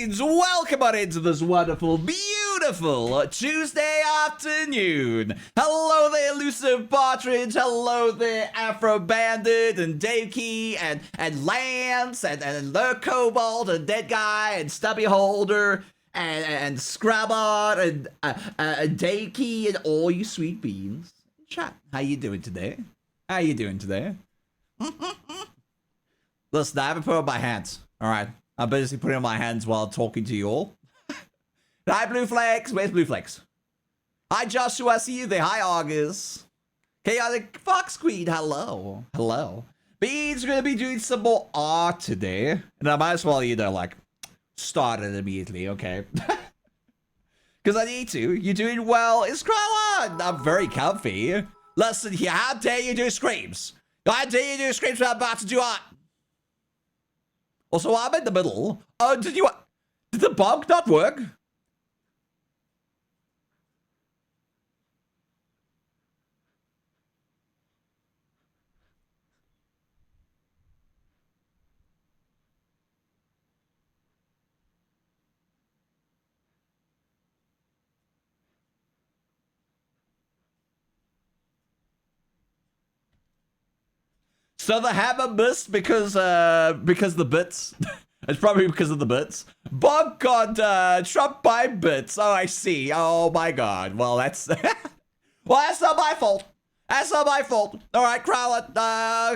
beans, welcome on into this wonderful, beautiful Tuesday afternoon. Hello there, elusive partridge. Hello there, Afro Bandit and Dave Key and Lance and Lurk Cobalt and Dead Guy and Stubby Holder and Scrabot and Dave Key and all you sweet beans. Chat, how you doing today? How you doing today? Listen, I haven't put on my hands. All right. I'm basically putting on my hands while talking to you all. Hi, Blue Flex. Where's Blue Flex? Hi, Joshua. I see you there. Hi, August. Chaotic Fox Queen. Hello. Hello. Beans are going to be doing some more art today. And I might as well, like, start it immediately, okay? Because I need to. You're doing well. It's Kralon. I'm very comfy. Listen here. How dare you do screams? How dare you do screams when I'm about to do art? Also, I'm in the middle. Oh, did the bug not work? So the hammer missed because the bits. It's probably because of the bits. Bug got trumped by bits. Oh, I see. Oh my god. Well, that's well, that's not my fault. That's not my fault. All right, Crowlett.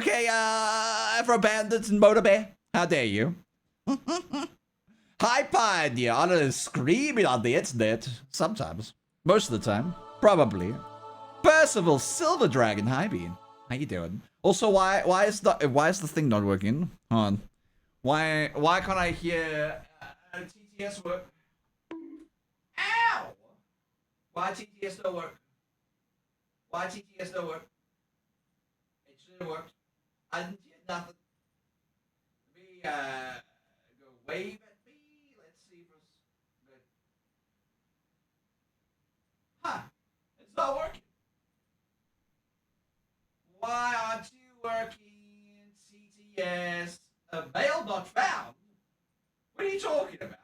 Okay, Afro Bandits and Motor Bear. How dare you? Hi, Pioneer. I don't know, screaming on the internet. Sometimes. Most of the time. Probably. Percival Silver Dragon. Hi, Bean. How you doing? Also, why is the thing not working? Hold on. Why can't I hear TTS work? Ow! Why TTS don't work? Why TTS don't work? It should have worked. I didn't hear nothing. Let me go wave at me. Let's see if it's good. Huh? It's not working. Why aren't you working, CTS? A mail not found? What are you talking about?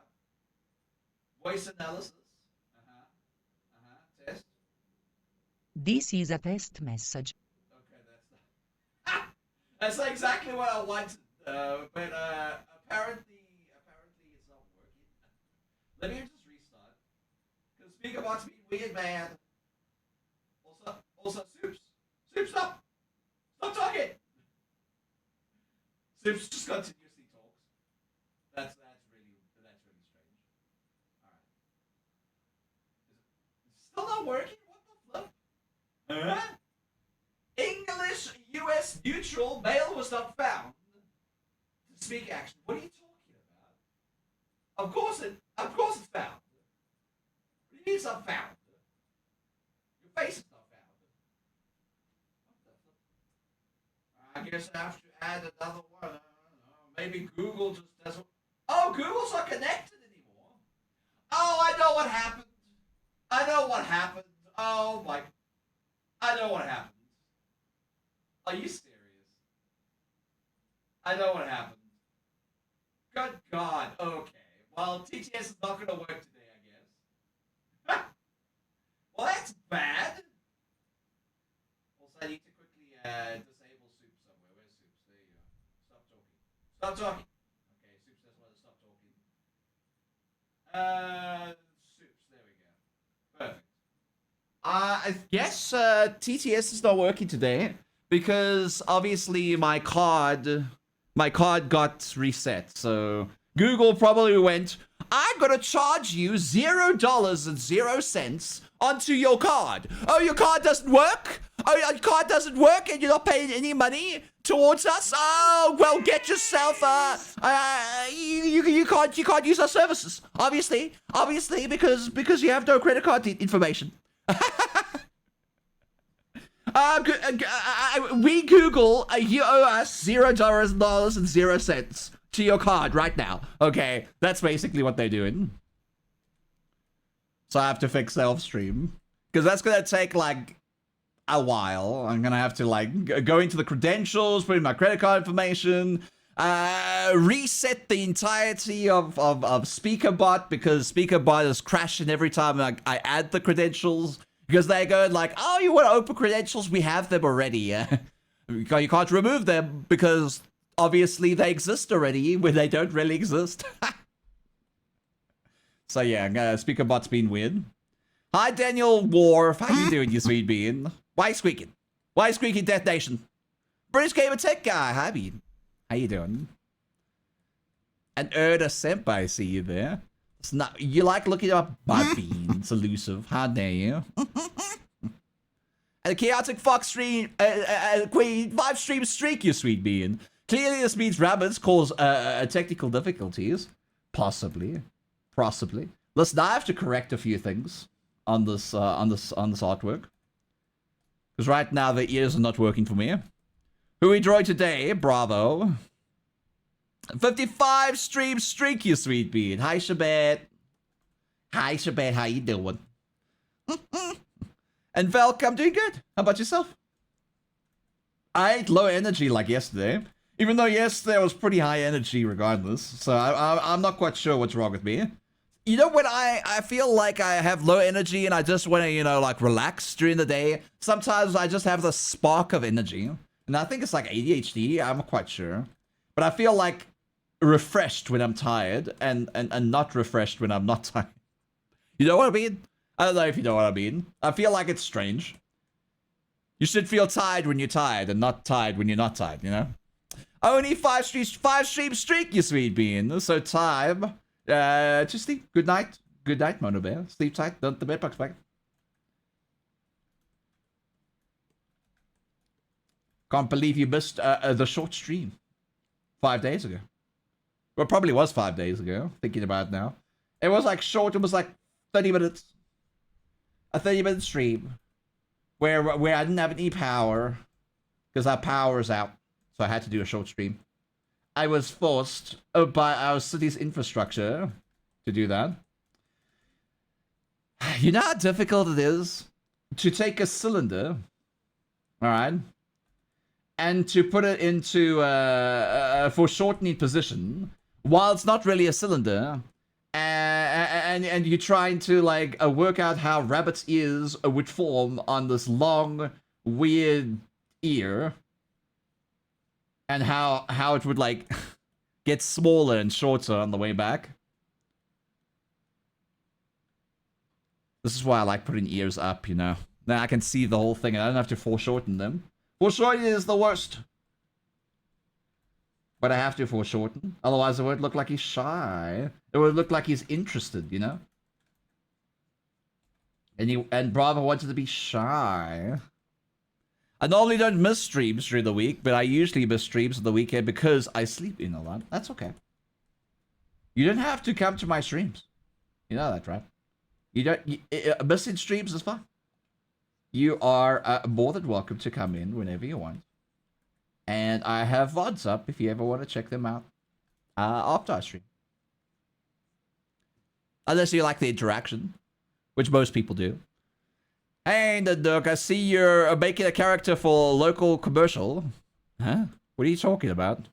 Voice analysis? Test? This is a test message. Okay, that's exactly what I wanted. But apparently it's not working. Let me just restart. Because Speaker Box being weird, man. Also, Soups, stop! Stop talking! Soups just continuously talks. That's really strange. Alright. Still not working? What the flip? Huh? English US neutral mail was not found. To speak action. What are you talking about? Of course it's found. What do you mean it's not found? Your face is not found. What the flip? I guess I have to add another one. I don't know. Maybe Google just doesn't. Oh, Google's not connected anymore. Oh, I know what happened. Oh my. I know what happened. Are you serious? I know what happened. Good God. Okay. Well, TTS is not going to work today, I guess. Well, that's bad. Also, I need to quickly disable Soup somewhere. Where's Soups? There you go. Stop talking. Okay, Soups doesn't want to stop talking. Soups. There we go. Perfect. I guess TTS is not working today because obviously my card got reset. So Google probably went, I'm gonna charge you $0.00 onto your card. Oh, your card doesn't work? Oh, your card doesn't work and you're not paying any money towards us? Oh, well, get yourself, you can't use our services. Obviously, because you have no credit card information. We Google, you owe us $0.00 to your card right now. Okay, that's basically what they're doing. So I have to fix self-stream. Because that's going to take, like, a while. I'm going to have to, like, go into the credentials, put in my credit card information, reset the entirety of SpeakerBot because SpeakerBot is crashing every time I add the credentials because they go like, oh, you want to open credentials? We have them already. You can't remove them because obviously they exist already when they don't really exist. So yeah, SpeakerBot's been weird. Hi, Daniel Wharf. How you doing, you sweet bean? Why squeaking? Why squeaking, Death Nation? British Gamer Tech Guy. Hi, bean. How you doing? And Erda Senpai, I see you there. It's not, you like looking up Bud Bean. It's elusive. How dare you? And a chaotic fox stream, Queen 5 stream streak, you sweet bean. Clearly, this means rabbits cause technical difficulties. Possibly. Listen, I have to correct a few things on this artwork. Because right now the ears are not working for me. Who we draw today? Brav0. 55 stream streak, you sweet bean. Hi, Shabbat. Hi, Shabbat. How you doing? And Velk, I'm doing good. How about yourself? I ate low energy like yesterday. Even though yesterday was pretty high energy regardless. So I'm not quite sure what's wrong with me. You know, when I feel like I have low energy and I just want to, you know, like relax during the day, sometimes I just have the spark of energy. And I think it's like ADHD, I'm not quite sure. But I feel like refreshed when I'm tired and not refreshed when I'm not tired. You know what I mean? I don't know if you know what I mean. I feel like it's strange. You should feel tired when you're tired and not tired when you're not tired, you know? Only 5 stream streak, you sweet bean. So time to sleep. Good night. Good night, Mono Bear. Sleep tight. Don't the bedbugs back. Can't believe you missed the short stream 5 days ago. Well, it probably was 5 days ago, thinking about it now. It was like short, it was like 30 minutes. A 30-minute stream. Where I didn't have any power. Because our power is out. So I had to do a short stream. I was forced by our city's infrastructure to do that. You know how difficult it is to take a cylinder, alright, and to put it into a foreshortening position while it's not really a cylinder, and you're trying to like work out how rabbit's ears would form on this long, weird ear, and how it would like get smaller and shorter on the way back. This is why I like putting ears up, you know. Now I can see the whole thing and I don't have to foreshorten them. Foreshortening is the worst. But I have to foreshorten. Otherwise it won't look like he's shy. It would look like he's interested, you know? And Brav0 wanted to be shy. I normally don't miss streams during the week, but I usually miss streams on the weekend because I sleep in a lot. That's okay. You don't have to come to my streams. You know that, right? You don't. Missing streams is fine. You are more than welcome to come in whenever you want. And I have VODs up if you ever want to check them out after I stream. Unless you like the interaction, which most people do. Hey, Duck, I see you're making a character for a local commercial. Huh? What are you talking about?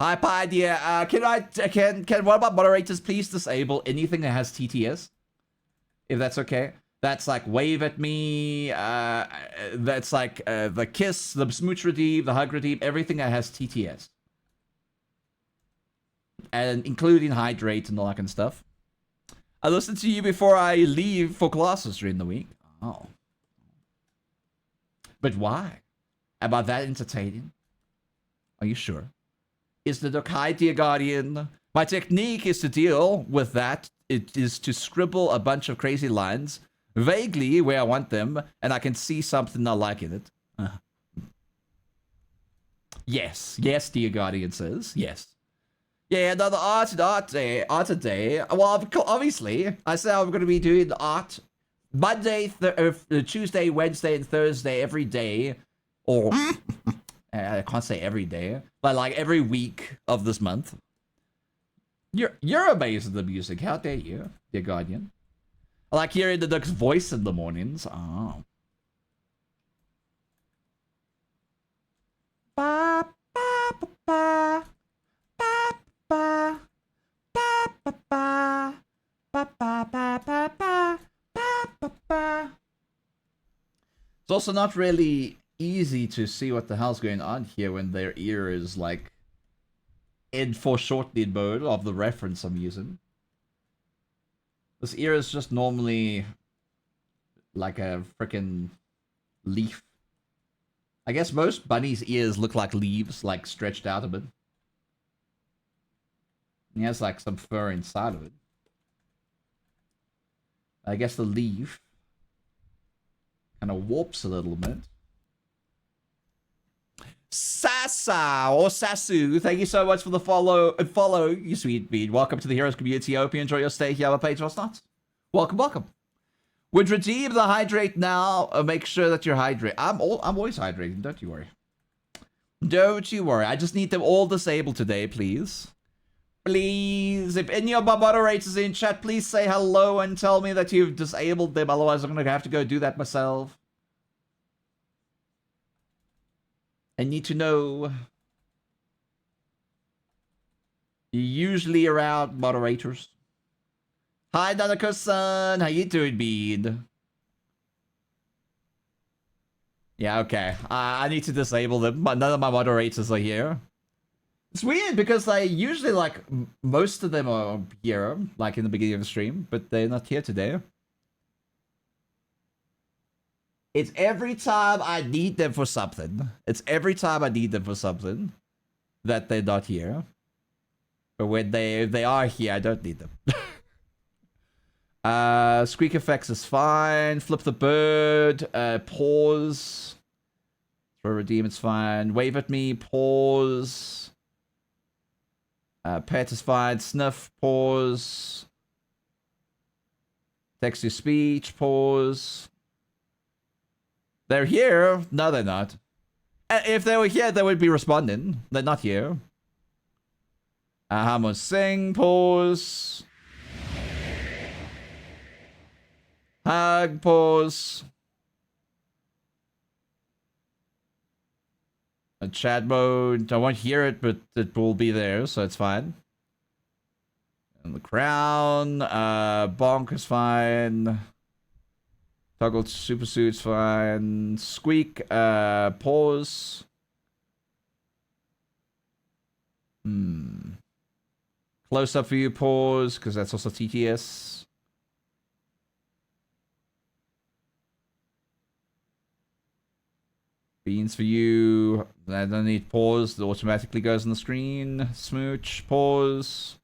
Hi, Pied. Yeah, can one of my moderators please disable anything that has TTS? If that's okay. That's like wave at me. That's like the kiss, the smooch redeem, the hug redeem, everything that has TTS. And including hydrate and all that kind of stuff. I listen to you before I leave for classes during the week. Oh. But why? Am I that entertaining? Are you sure? Is the Dokai, dear Guardian? My technique is to deal with that. It is to scribble a bunch of crazy lines, vaguely where I want them, and I can see something I like in it. Yes, yes, dear Guardian says. Yes. Yeah, another art day. Well, obviously, I said I'm going to be doing art Monday, Tuesday, Wednesday, and Thursday every day. Or, I can't say every day, but like every week of this month. You're amazing at the music. How dare you, dear Guardian? I like hearing the duck's voice in the mornings. Oh. Ba, ba, ba, ba ba ba ba ba ba ba ba ba ba ba ba ba. It's also not really easy to see what the hell's going on here when their ear is like in foreshortened mode of the reference I'm using. This ear is just normally like a freaking leaf. I guess most bunnies' ears look like leaves, like stretched out a bit. He has like some fur inside of it. I guess the leaf kind of warps a little bit. Sasa or Sasu, thank you so much for the follow, you sweet bean. Welcome to the Heroes community. I hope you enjoy your stay here at Page not. Welcome, welcome. Would redeem the hydrate now. Make sure that you're hydrated. I'm always hydrating. Don't you worry. Don't you worry. I just need them all disabled today, please. Please, if any of my moderators in chat, please say hello and tell me that you've disabled them. Otherwise, I'm gonna have to go do that myself. I need to know. You're usually around moderators. Hi, Nanako-san. How you doing, Bean? Yeah, okay. I need to disable them, but none of my moderators are here. It's weird because they usually, like, most of them are here, like in the beginning of the stream, but they're not here today. It's every time I need them for something. It's every time I need them for something that they're not here. But when they are here, I don't need them. Squeak effects is fine. Flip the bird. Pause. Throw redeem, it's fine. Wave at me. Pause. Pet is fine. Sniff. Pause. Text to speech. Pause. They're here. No, they're not. If they were here, they would be responding. They're not here. Hamo sing. Pause. Hug. Pause. A chat mode. I won't hear it, but it will be there, so it's fine. And the crown. Bonk is fine. Toggle super suit's fine. Squeak, pause. Close up view, pause, because that's also TTS. Beans for you. I don't need pause. It automatically goes on the screen. Smooch, pause.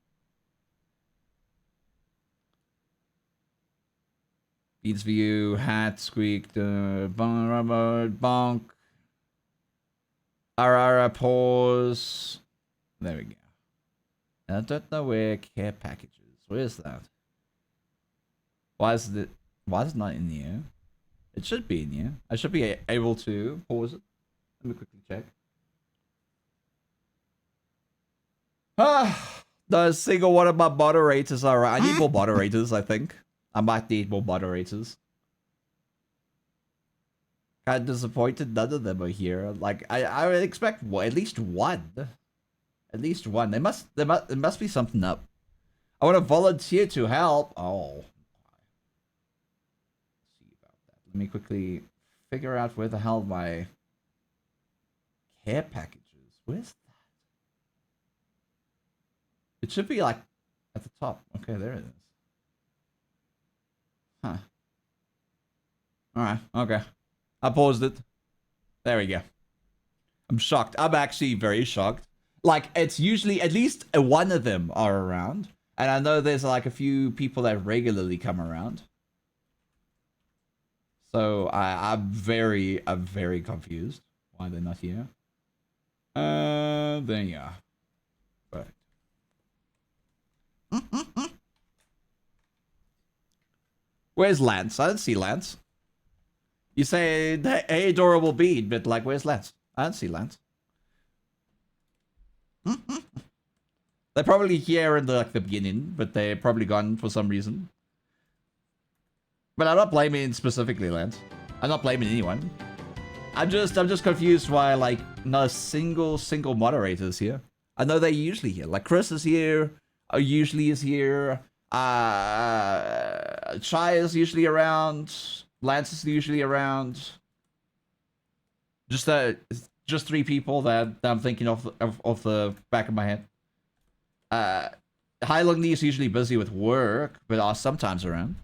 Beats view, hat, squeak, bonk. Ara, pause. There we go. I don't know where care packages. Where's that? Why is it not in here? It should be in here. I should be able to pause it. Let me quickly check. No single one of my moderators are right. I need more moderators, I think. I might need more moderators. Kind of disappointed none of them are here. Like, I would expect at least one. At least one. There must be something up. I want to volunteer to help. Oh. Let's see about that. Let me quickly figure out where the hell my care package is. Where's that? It should be like at the top. Okay, there it is. Huh. Alright, okay. I paused it. There we go. I'm shocked. I'm actually very shocked. Like, it's usually at least one of them are around. And I know there's like a few people that regularly come around. So I'm very confused why they're not here. There you are. Right. Where's Lance? I don't see Lance. You say, hey, adorable bead, but like, where's Lance? I don't see Lance. They're probably here in the beginning, but they're probably gone for some reason. But I'm not blaming specifically Lance. I'm not blaming anyone. I'm just confused why like not a single moderator is here. I know they're usually here. Like Chris is here, usually is here. Chai is usually around. Lance is usually around. Just 3 people that I'm thinking of the back of my head. Hai Long Ni is usually busy with work, but are sometimes around.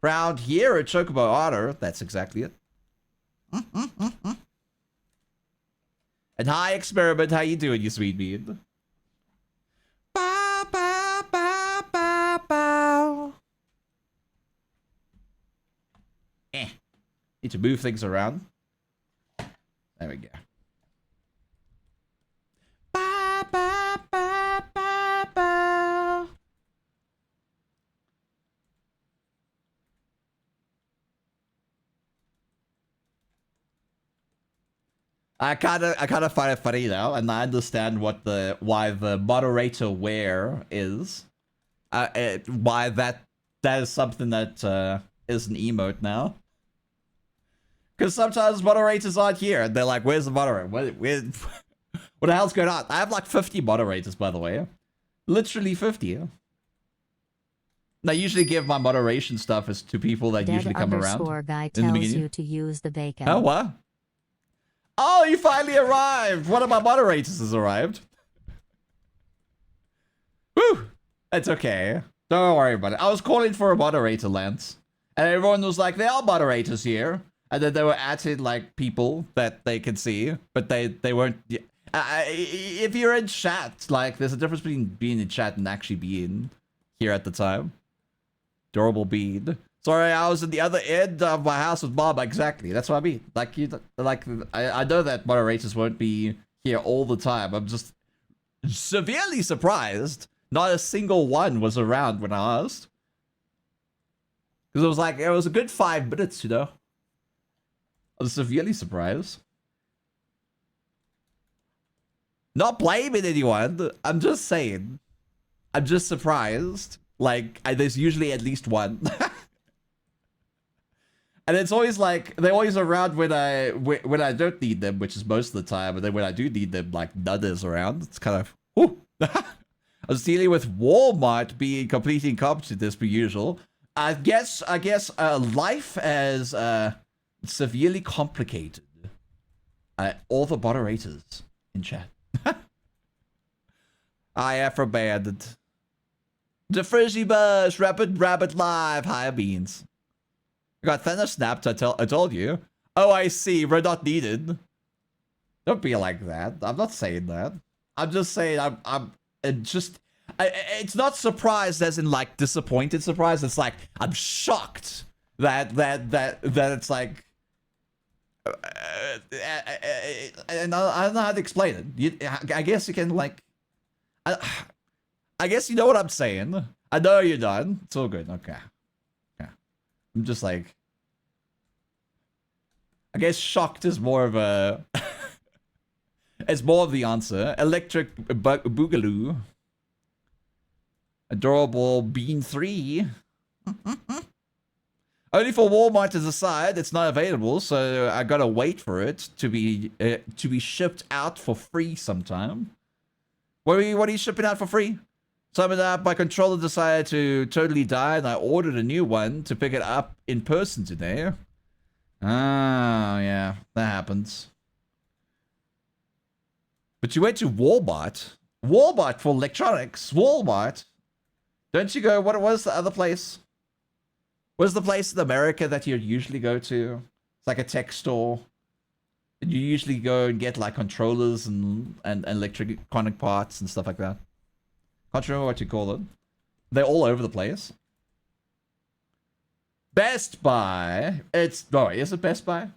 Around here at Chocobo Otter, that's exactly it. And hi, Experiment, how you doing, you sweet bean? Bow, bow, bow, bow, bow. Need to move things around. There we go. Bow, bow, bow, bow, bow. I kind of find it funny now, and I understand why the moderator wear is, why that is something that is an emote now. Because sometimes moderators aren't here, and they're like, "Where's the moderator? What the hell's going on?" I have like 50 moderators, by the way, literally 50. And I usually give my moderation stuff to people that usually come around. Guy tells you to use the bacon. Oh what? Oh, you finally arrived! One of my moderators has arrived. Woo! It's okay. Don't worry about it. I was calling for a moderator, Lance. And everyone was like, there are moderators here. And then they were adding, like, people that they can see. But they weren't... if you're in chat, like, there's a difference between being in chat and actually being here at the time. Adorable bean. Sorry, I was at the other end of my house with Bob. Exactly, that's what I mean. Like I know that moderators won't be here all the time. I'm just severely surprised not a single one was around when I asked. Because it was a good 5 minutes, you know. I was severely surprised. Not blaming anyone. I'm just saying. I'm just surprised. Like, there's usually at least one. And it's always like, they're always around when I don't need them, which is most of the time. And then when I do need them, like, none is around. It's kind of, whew. I was dealing with Walmart being completely incompetent as per usual. I guess life as severely complicated. All the moderators in chat. I have abandoned. The Frizzy Buzz, Rapid Rabbit Live, hi beans. I got Thanos snapped, I told you. Oh, I see, we're not needed. Don't be like that. I'm not saying that. I'm just saying it's not surprised as in like disappointed surprise. It's like, I'm shocked that it's like, and I don't know how to explain it. I guess you can like, I guess you know what I'm saying. I know you're done. It's all good. Okay. Yeah. I'm just like, I guess shocked is more of a, it's more of the answer. Electric Boogaloo. Adorable Bean 3. Only for Walmart to decide it's not available, so I gotta wait for it to be shipped out for free sometime. What are you shipping out for free? Summoned up, my controller decided to totally die, and I ordered a new one to pick it up in person today. Ah, yeah, that happens. But you went to Walmart? Walmart for electronics? Walmart? Don't you go, what was the other place? What's the place in America that you usually go to? It's like a tech store. And you usually go and get like controllers and electronic parts and stuff like that. Can't remember what you call them. They're all over the place. Best Buy. Is it Best Buy?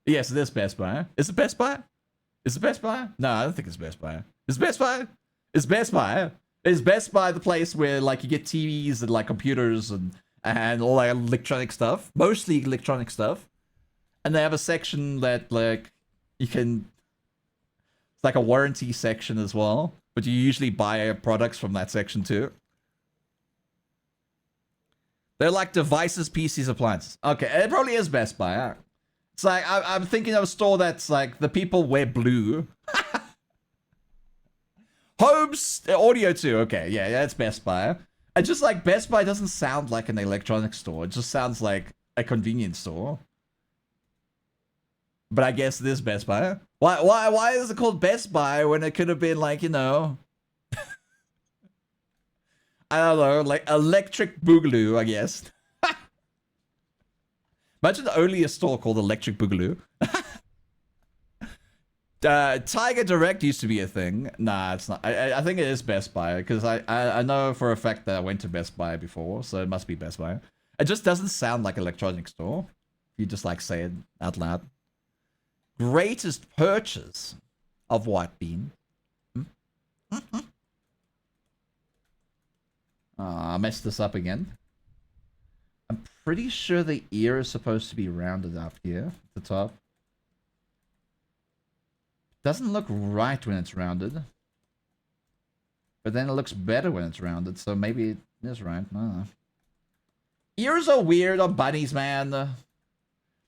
Yes, it is Best Buy. Is it Best Buy? Is it Best Buy? No, I don't think it's Best Buy. Is it Best Buy? Is Best Buy? Is Best Buy the place where like you get TVs and like computers and all that electronic stuff? Mostly electronic stuff. And they have a section that like you can, it's like a warranty section as well. But you usually buy products from that section too. They're like devices, PCs, appliances. Okay, it probably is Best Buy. Huh? It's like, I'm thinking of a store that's like, the people wear blue. Homes, audio too. Okay, yeah, it's Best Buy. And just like Best Buy doesn't sound like an electronics store. It just sounds like a convenience store. But I guess it is Best Buy. Why is it called Best Buy when it could have been like, you know, I don't know, like Electric Boogaloo, I guess. Imagine only a store called Electric Boogaloo. Tiger Direct used to be a thing. Nah, it's not. I think it is Best Buy because I know for a fact that I went to Best Buy before, so it must be Best Buy. It just doesn't sound like electronics store. You just like say it out loud. Greatest purchase of what, Bean? I messed this up again. I'm pretty sure the ear is supposed to be rounded up here at the top. Doesn't look right when it's rounded. But then it looks better when it's rounded, so maybe it is right. I don't know. Ears are weird on bunnies, man.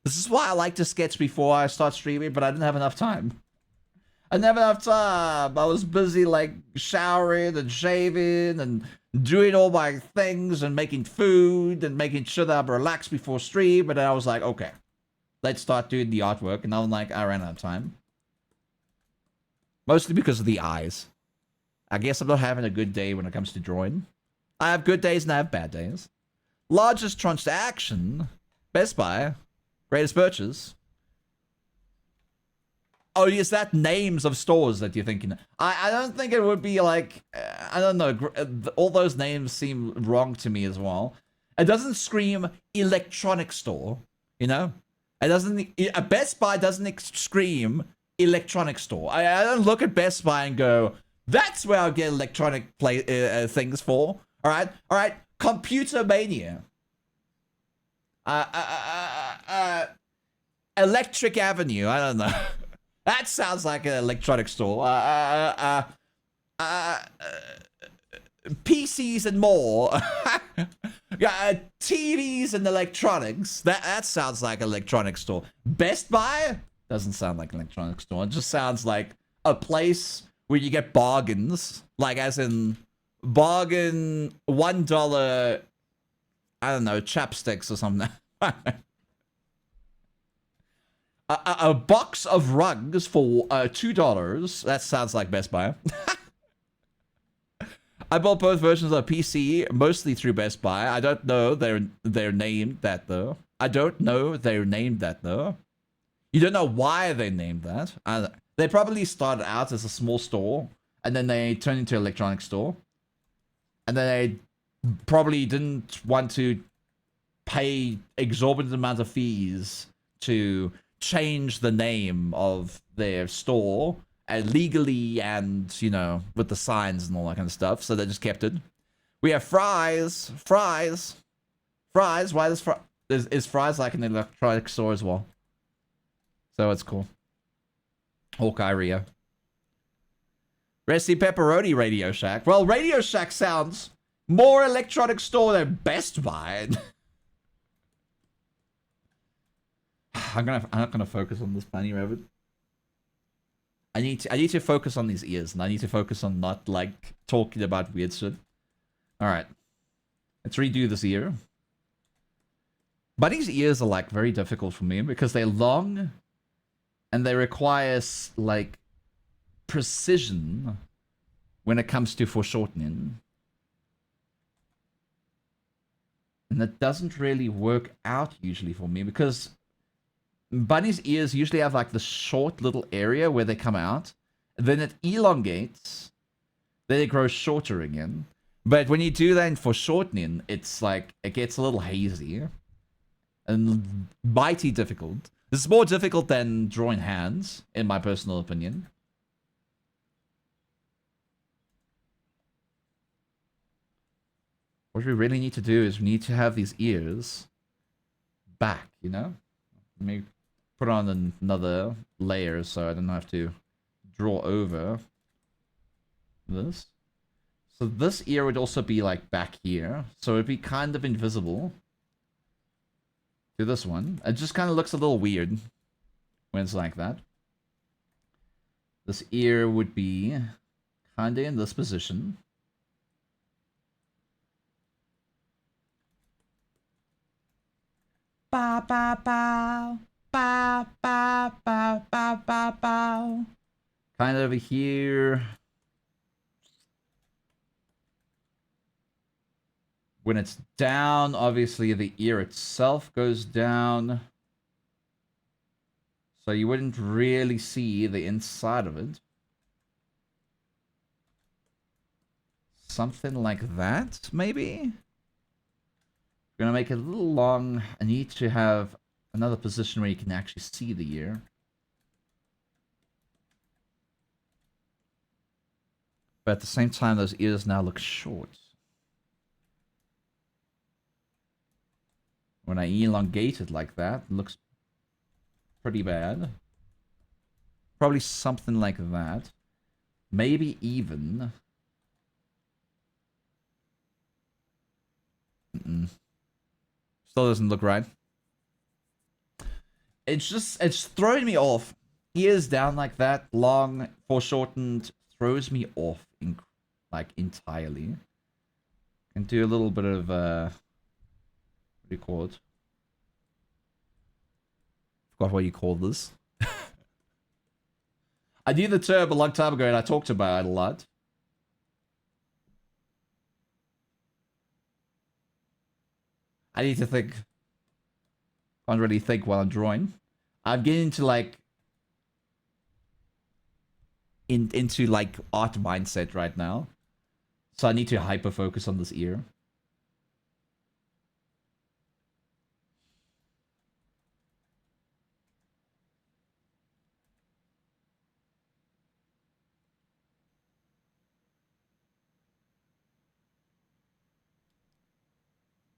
This is why I like to sketch before I start streaming, but I didn't have enough time. I didn't have enough time. I was busy, like, showering and shaving and doing all my things and making food and making sure that I'm relaxed before stream. But then I was like, okay, let's start doing the artwork. And I'm like, I ran out of time. Mostly because of the eyes. I guess I'm not having a good day when it comes to drawing. I have good days and I have bad days. Largest transaction. Best Buy. Greatest purchase. Oh, is that names of stores that you're thinking? I don't think it would be like... I don't know. All those names seem wrong to me as well. It doesn't scream electronic store. You know? It doesn't... A Best Buy doesn't scream electronic store. I don't look at Best Buy and go, that's where I'll get electronic things for. Alright? Computer Mania. Electric Avenue. I don't know. That sounds like an electronic store. PCs and more. Yeah, TVs and electronics. That sounds like an electronic store. Best Buy doesn't sound like an electronic store. It just sounds like a place where you get bargains. Like as in bargain $1, I don't know, chapsticks or something. A box of rugs for $2. That sounds like Best Buy. I bought both versions of PC, mostly through Best Buy. I don't know they're named that though. You don't know why they named that. They probably started out as a small store, and then they turned into an electronics store. And then they probably didn't want to pay exorbitant amounts of fees to change the name of their store legally and, you know, with the signs and all that kind of stuff. So they just kept it. We have fries. Why is fries like an electronic store as well? So it's cool. Hawkeye Rio. Resti Pepperoni Radio Shack. Well, Radio Shack sounds more electronic store than Best Buy. I'm not gonna focus on this bunny rabbit. I need to focus on these ears, and I need to focus on not like talking about weird shit. All right, let's redo this ear. Bunny's ears are like very difficult for me because they're long, and they require like precision when it comes to foreshortening, and that doesn't really work out usually for me because Bunny's ears usually have like the short little area where they come out. Then it elongates. Then it grows shorter again. But when you do that in foreshortening, it's like, it gets a little hazy. And mighty difficult. This is more difficult than drawing hands, in my personal opinion. What we really need to do is we need to have these ears back, you know? Let me put on another layer so I don't have to draw over this. So this ear would also be like back here. So it'd be kind of invisible to this one. It just kind of looks a little weird. when it's like that. This ear would be kinda in this position. Bow, bow, bow. Bow, bow, bow, bow, bow, bow. Kind of over here. When it's down, obviously the ear itself goes down. So you wouldn't really see the inside of it. Something like that, maybe? Gonna make it a little long. I need to have another position where you can actually see the ear. But at the same time, those ears now look short. When I elongate it like that, it looks pretty bad. Probably something like that. Maybe even... Still doesn't look right. It's throwing me off. Ears down like that, long, foreshortened, throws me off, like, entirely. Can do a little bit of, what do you call it? Forgot what you call this. I knew the term a long time ago and I talked about it a lot. I need to think. Can't really think while I'm drawing. I'm getting into like into like art mindset right now. So I need to hyper focus on this ear.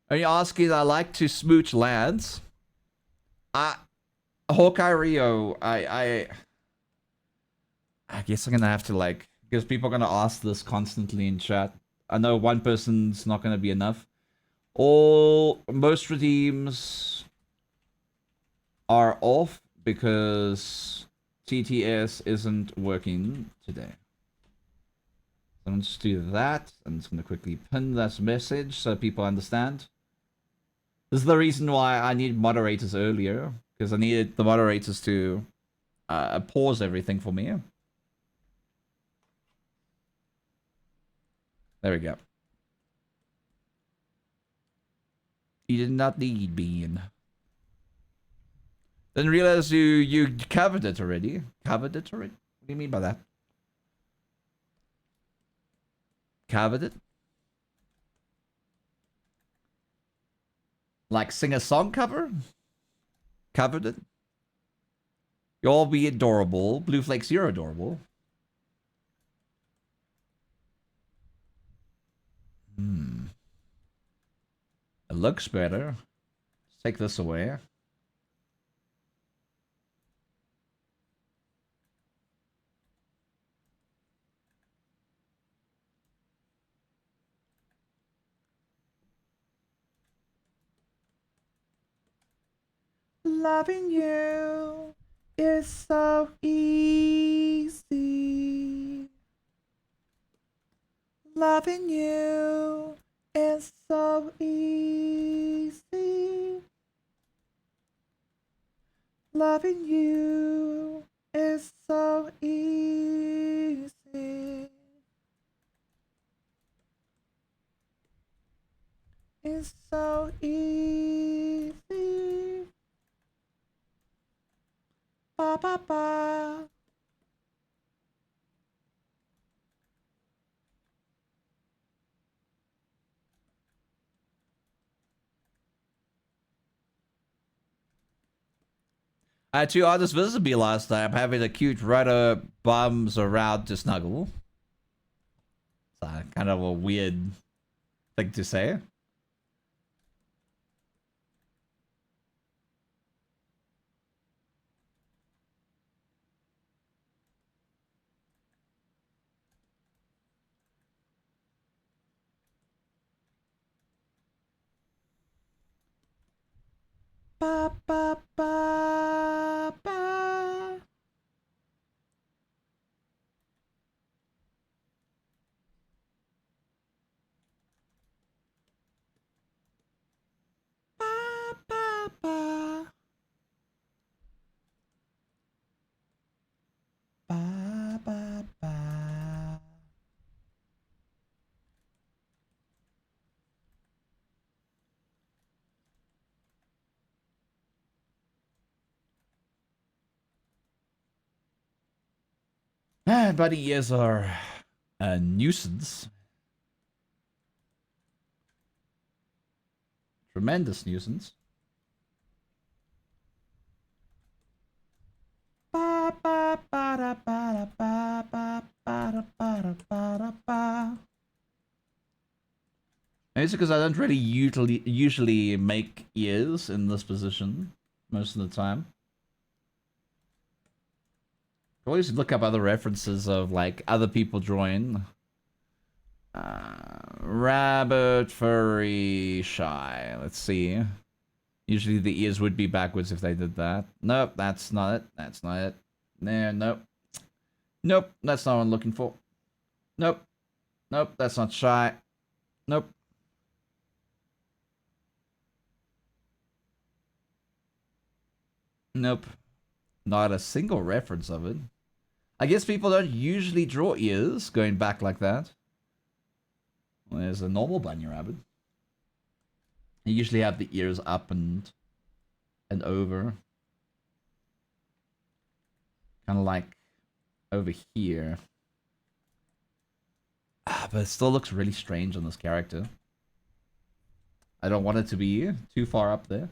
Are you asking? I like to smooch lads. Hawkeye Rio. I guess I'm gonna have to like, because people are gonna ask this constantly in chat. I know one person's not gonna be enough. Most redeems are off because TTS isn't working today. So I'm just do that. I'm just gonna quickly pin that message so people understand. This is the reason why I need moderators earlier, because I needed the moderators to pause everything for me. There we go. You did not need bean. Didn't realize you covered it already. Covered it already? What do you mean by that? Covered it? Like sing a song cover? Covered it? You'll all be adorable. Blue Flakes, you're adorable. It looks better. Let's take this away. Loving you is so easy. Loving you is so easy. Loving you is so easy. It's so easy. Ba ba ba. I had two artists visit me last time, having a cute rider bums around to snuggle. It's kind of a weird thing to say. Ba ba ba ba. Bunny ears are a nuisance. Tremendous nuisance. Maybe it's because I don't really usually make ears in this position most of the time. I always look up other references of like other people drawing. Rabbit, furry, shy. Let's see. Usually the ears would be backwards if they did that. Nope, that's not it. That's not it. No, nope. Nope, that's not what I'm looking for. Nope. Nope, that's not shy. Nope. Nope. Not a single reference of it. I guess people don't usually draw ears going back like that. Well, there's a normal bunny rabbit. You usually have the ears up and over. Kind of like over here. But it still looks really strange on this character. I don't want it to be too far up there.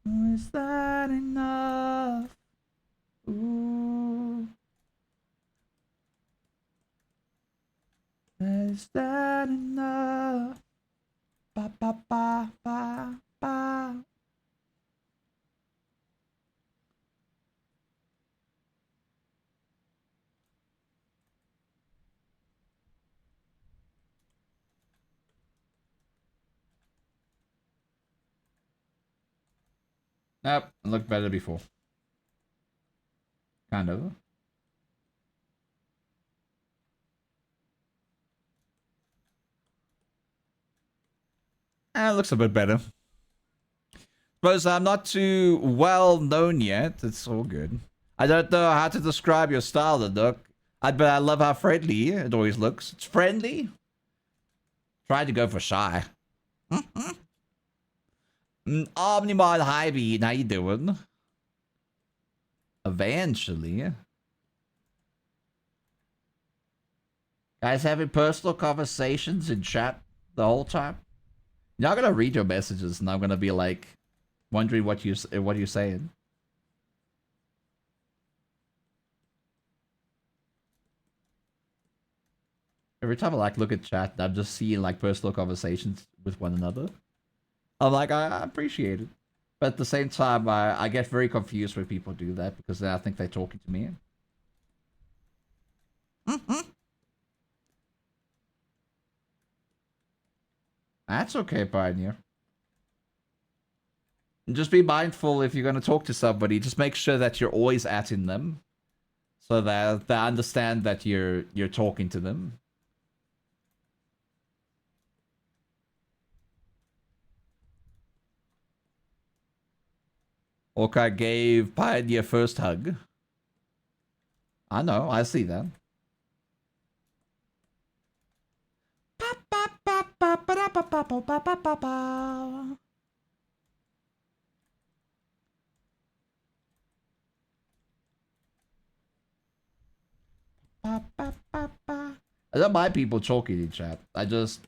Is that enough? Ooh. Is that enough? Ba ba ba ba ba. Nope, it looked better before. Kind of. It looks a bit better. Suppose I'm not too well known yet. It's all good. I don't know how to describe your style, the duck. But I love how friendly it always looks. It's friendly. Tried to go for shy. Omnimod Hybeat, how you doing? Eventually. Guys having personal conversations in chat the whole time? You're not gonna read your messages and I'm gonna be like wondering what you're saying. Every time I like look at chat, I'm just seeing like personal conversations with one another. I'm like, I appreciate it. But at the same time, I get very confused when people do that because I think they're talking to me. That's okay, Pioneer. And just be mindful if you're going to talk to somebody. Just make sure that you're always atting them, so that they understand that you're talking to them. Orca gave Pioneer first hug. I know, I see that. I don't mind people talking in chat. I just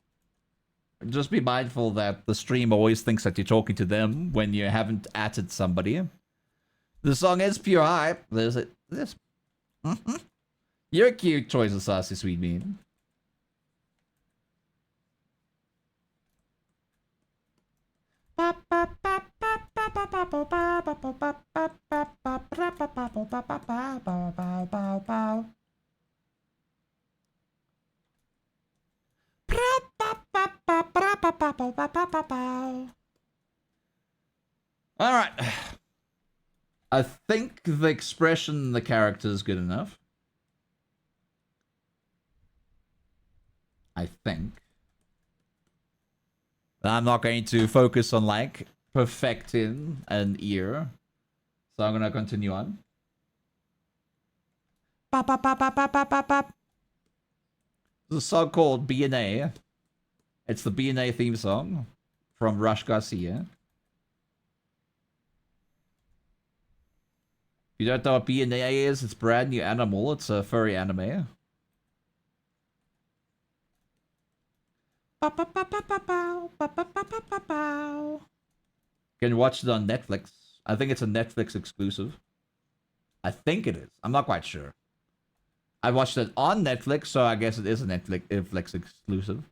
be mindful that the stream always thinks that you're talking to them when you haven't added somebody. The song is pure hype. There's it. This. You're a cute choice of saucy sweet mean. All right. I think the expression in the character is good enough. I think. I'm not going to focus on like perfecting an ear. So I'm gonna continue on. Bop, bop, bop, bop, bop, bop, bop, bop. There's a song called B&A. It's the B&A theme song from Rush Garcia. If you don't know what B&A is, it's brand new animal. It's a furry anime. You can watch it on Netflix. I think it's a Netflix exclusive. I think it is. I'm not quite sure. I watched it on Netflix, so I guess it is a Netflix exclusive.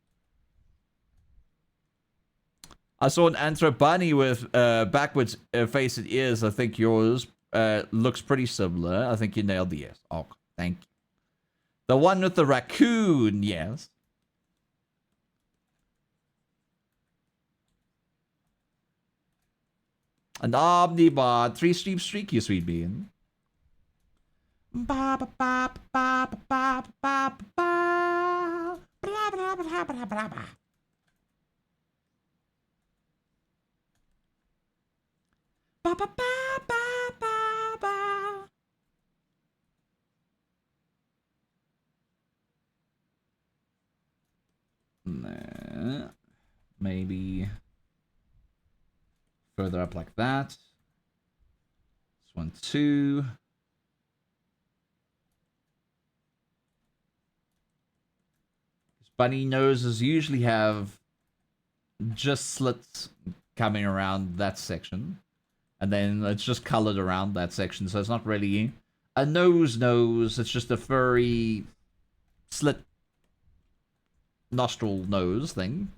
I saw an Anthro bunny with backwards face and ears. I think yours looks pretty similar. I think you nailed the yes. Oh, thank you. The one with the raccoon, yes. An Omnibot, 3-stream streak, you sweet bean. Maybe further up like that. This one too. Bunny noses usually have just slits coming around that section. And then it's just colored around that section. So it's not really a nose. It's just a furry slit nostril nose thing.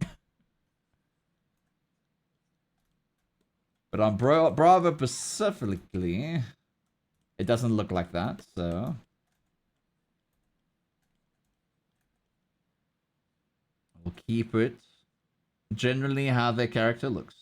But on Brav0 specifically, it doesn't look like that, so... We'll keep it generally how their character looks.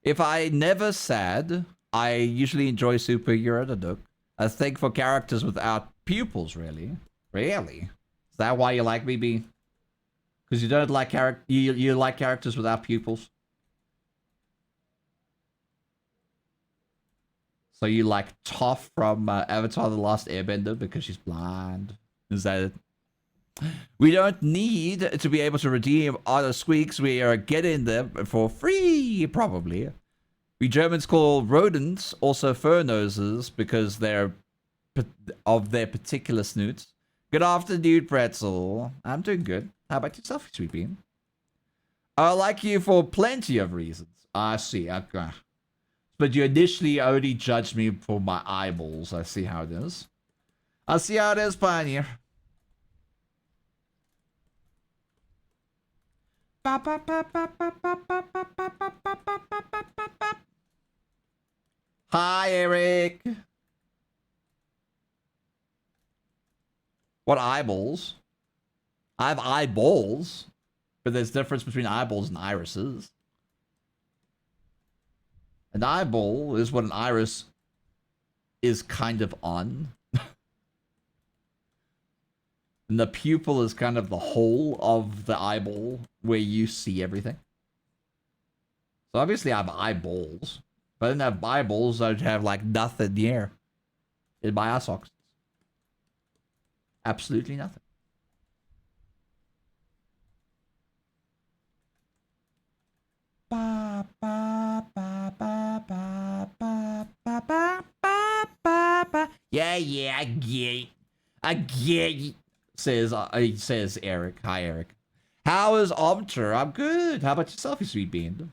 If I never sad, I usually enjoy Super Eurodaduk. I think for characters without pupils, really. Really? Is that why you like BB? Because you don't like you like characters without pupils? So you like Toph from Avatar The Last Airbender because she's blind? Is that it? We don't need to be able to redeem other squeaks. We are getting them for free, probably. We Germans call rodents also fur noses because they're of their particular snoots. Good afternoon, Pretzel. I'm doing good. How about yourself, Sweet Bean? I like you for plenty of reasons. I see. Okay. But you initially only judged me for my eyeballs. I see how it is. I see how it is, Pioneer. Hi, Eric. What eyeballs? I have eyeballs, but there's difference between eyeballs and irises. An eyeball is what an iris is kind of on. And the pupil is kind of the whole of the eyeball where you see everything. So obviously I have eyeballs. If I didn't have eyeballs, I'd have like nothing here in my eye sockets. Absolutely nothing. Ba, ba, ba, ba, ba, ba, ba, ba, ba, ba. Yeah, I get it. Says Eric. Hi, Eric. How is Omter? I'm good. How about yourself, you sweet bean?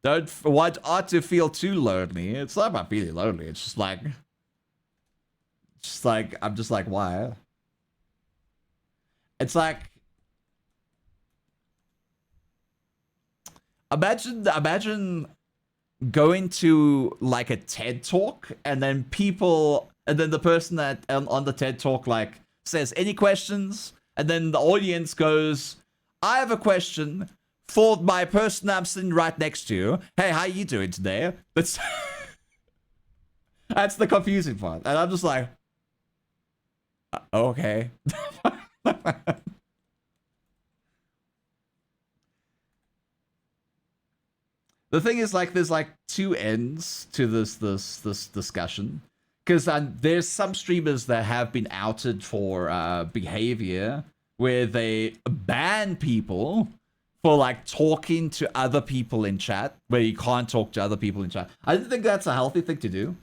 Don't want art to feel too lonely. It's not about feeling lonely. It's just like I'm just like, why? It's like, imagine going to like a TED talk and then the person that on the TED talk like says any questions, and then the audience goes, I have a question for my person I'm sitting right next to. Hey, how you doing today? That's that's the confusing part, and I'm just like, okay. The thing is, like, there's like two ends to this discussion, because there's some streamers that have been outed for behavior where they ban people for like talking to other people in chat, where you can't talk to other people in chat. I don't think that's a healthy thing to do.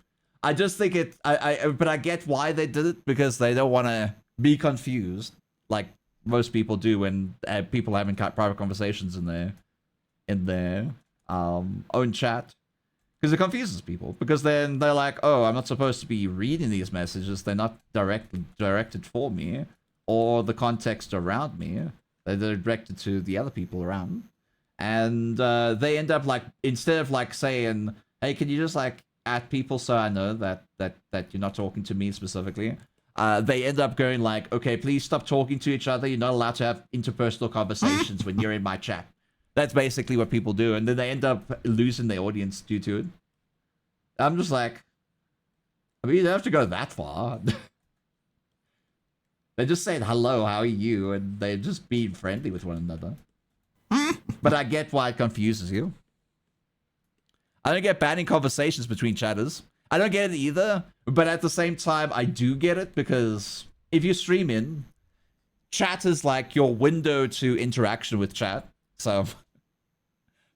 I just think but I get why they did it, because they don't want to be confused, like most people do when people having private conversations in their own chat, because it confuses people, because then they're like, oh, I'm not supposed to be reading these messages, they're not directed for me, or the context around me, they're directed to the other people around, and they end up like, instead of like saying, hey, can you just like add people so I know that you're not talking to me specifically, they end up going like, okay, please stop talking to each other, you're not allowed to have interpersonal conversations when you're in my chat. That's basically what people do, and then they end up losing their audience due to it. I'm just like, I mean, you don't have to go that far. They're just saying hello, how are you, and they're just being friendly with one another. But I get why it confuses you. I don't get banning conversations between chatters. I don't get it either, but at the same time, I do get it, because if you stream in, chat is like your window to interaction with chat.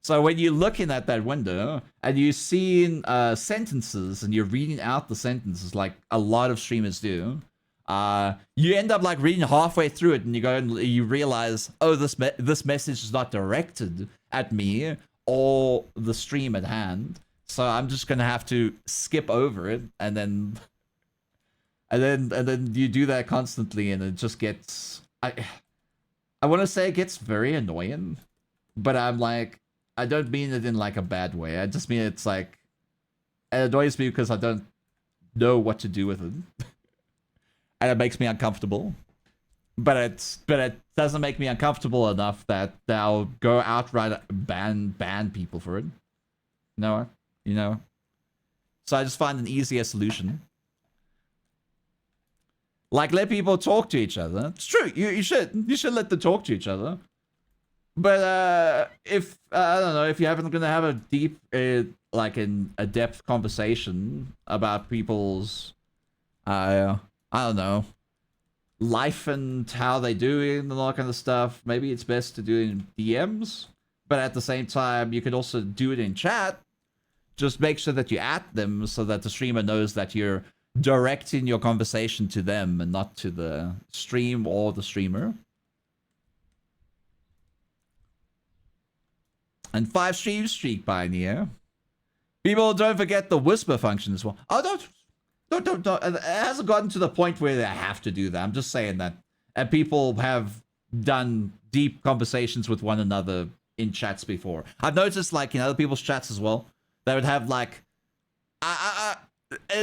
So when you're looking at that window and you're seeing sentences and you're reading out the sentences like a lot of streamers do, you end up like reading halfway through it, and you go and you realize, oh, this message is not directed at me or the stream at hand, so I'm just gonna have to skip over it, and then you do that constantly, and it just gets, I want to say it gets very annoying, but I'm like, I don't mean it in like a bad way. I just mean it's like, it annoys me because I don't know what to do with it. And it makes me uncomfortable. But it doesn't make me uncomfortable enough that I'll go outright ban people for it. You know? So I just find an easier solution. Like, let people talk to each other. It's true. You should let them talk to each other. But if I don't know, if you haven't gonna have a deep, like a depth conversation about people's, I don't know, life and how they doing and all that kind of stuff, maybe it's best to do it in DMs. But at the same time, you could also do it in chat. Just make sure that you add them so that the streamer knows that you're directing your conversation to them and not to the stream or the streamer. And 5 stream streak by Neo. People, don't forget the whisper function as well. Oh, don't. It hasn't gotten to the point where they have to do that. I'm just saying that. And people have done deep conversations with one another in chats before. I've noticed, like, in other people's chats as well, they would have, like,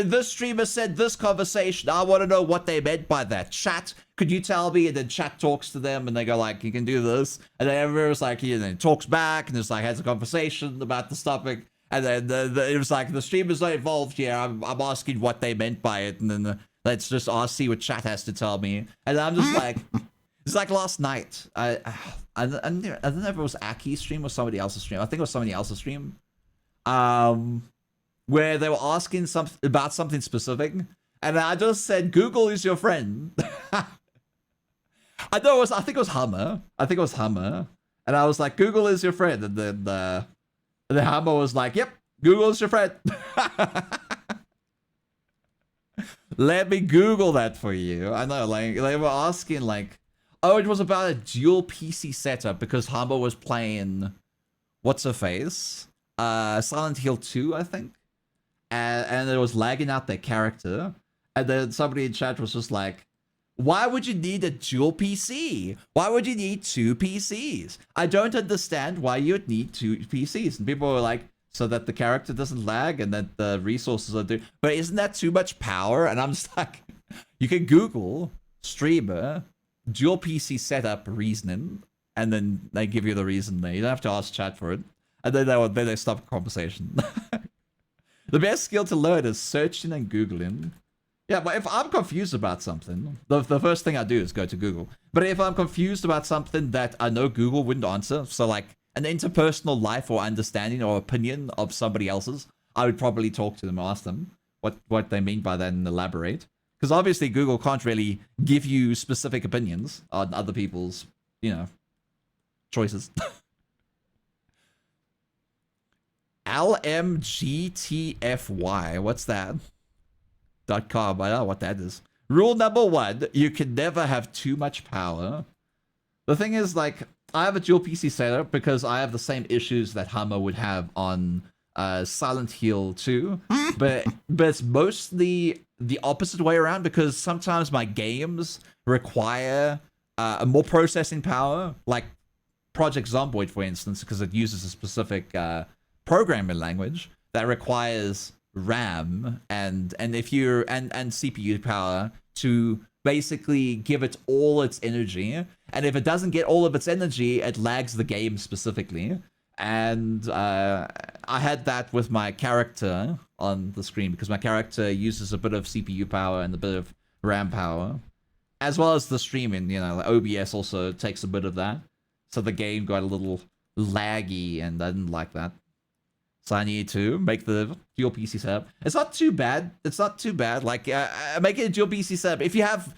this streamer said this conversation. I want to know what they meant by that. Chat, could you tell me? And then chat talks to them, and they go like, you can do this. And then everyone's like, talks back, and just like has a conversation about this topic. And then it was like, the streamer's not involved here. I'm asking what they meant by it, and then let's just see what chat has to tell me. And I'm just like, it's like last night. I don't know if it was Aki's stream or somebody else's stream. I think it was somebody else's stream. Where they were asking about something specific, and I just said, Google is your friend. I think it was Hummer. And I was like, Google is your friend. And then the Hummer was like, yep, Google is your friend. Let me Google that for you. I know, like, they were asking, like, oh, it was about a dual PC setup because Hummer was playing, what's her face? Silent Hill 2, I think. And it was lagging out their character. And then somebody in chat was just like, why would you need a dual PC? Why would you need two PCs? I don't understand why you would need two PCs. And people were like, so that the character doesn't lag and that the resources are doing. But isn't that too much power? And I'm just like, you can Google streamer dual PC setup reasoning, and then they give you the reason there. You don't have to ask chat for it. And then they stop the conversation. The best skill to learn is searching and Googling. Yeah, but if I'm confused about something, the first thing I do is go to Google. But if I'm confused about something that I know Google wouldn't answer, so like an interpersonal life or understanding or opinion of somebody else's, I would probably talk to them, ask them what they mean by that and elaborate. Because obviously Google can't really give you specific opinions on other people's, choices. LMGTFY, what's that? .com, I don't know what that is. Rule number 1, you can never have too much power. The thing is, like, I have a dual PC setup because I have the same issues that Hammer would have on Silent Hill 2, but it's mostly the opposite way around because sometimes my games require more processing power, like Project Zomboid, for instance, because it uses a specific programming language that requires RAM and if you're and CPU power to basically give it all its energy, and if it doesn't get all of its energy, it lags the game specifically. And I had that with my character on the screen because my character uses a bit of CPU power and a bit of RAM power, as well as the streaming. Like OBS also takes a bit of that, so the game got a little laggy, and I didn't like that. So I need to make the dual PC setup. It's not too bad. Like, make it a dual PC setup. If you have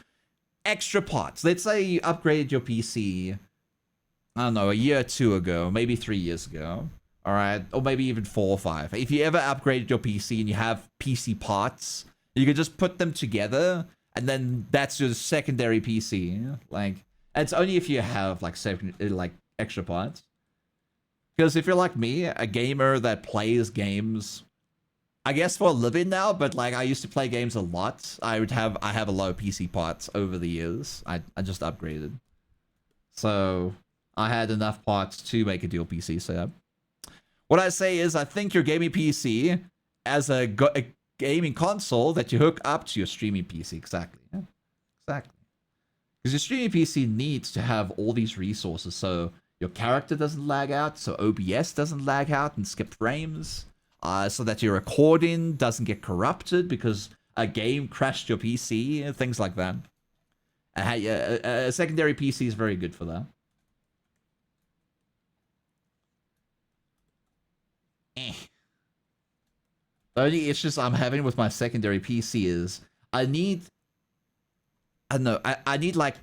extra parts, let's say you upgraded your PC, I don't know, a year or two ago, maybe 3 years ago, all right? Or maybe even 4 or 5. If you ever upgraded your PC and you have PC parts, you can just put them together, and then that's your secondary PC. Like, it's only if you have, like, extra parts. Because if you're like me, a gamer that plays games, I guess for a living now, but like I used to play games a lot, I have a lot of PC parts over the years. I just upgraded. So I had enough parts to make a dual PC setup. What I say is I think your gaming PC as a gaming console that you hook up to your streaming PC. Exactly. Yeah. Exactly. Because your streaming PC needs to have all these resources so your character doesn't lag out, so OBS doesn't lag out and skip frames, so that your recording doesn't get corrupted because a game crashed your PC, and things like that. A secondary PC is very good for that. The only issues I'm having with my secondary PC is I need like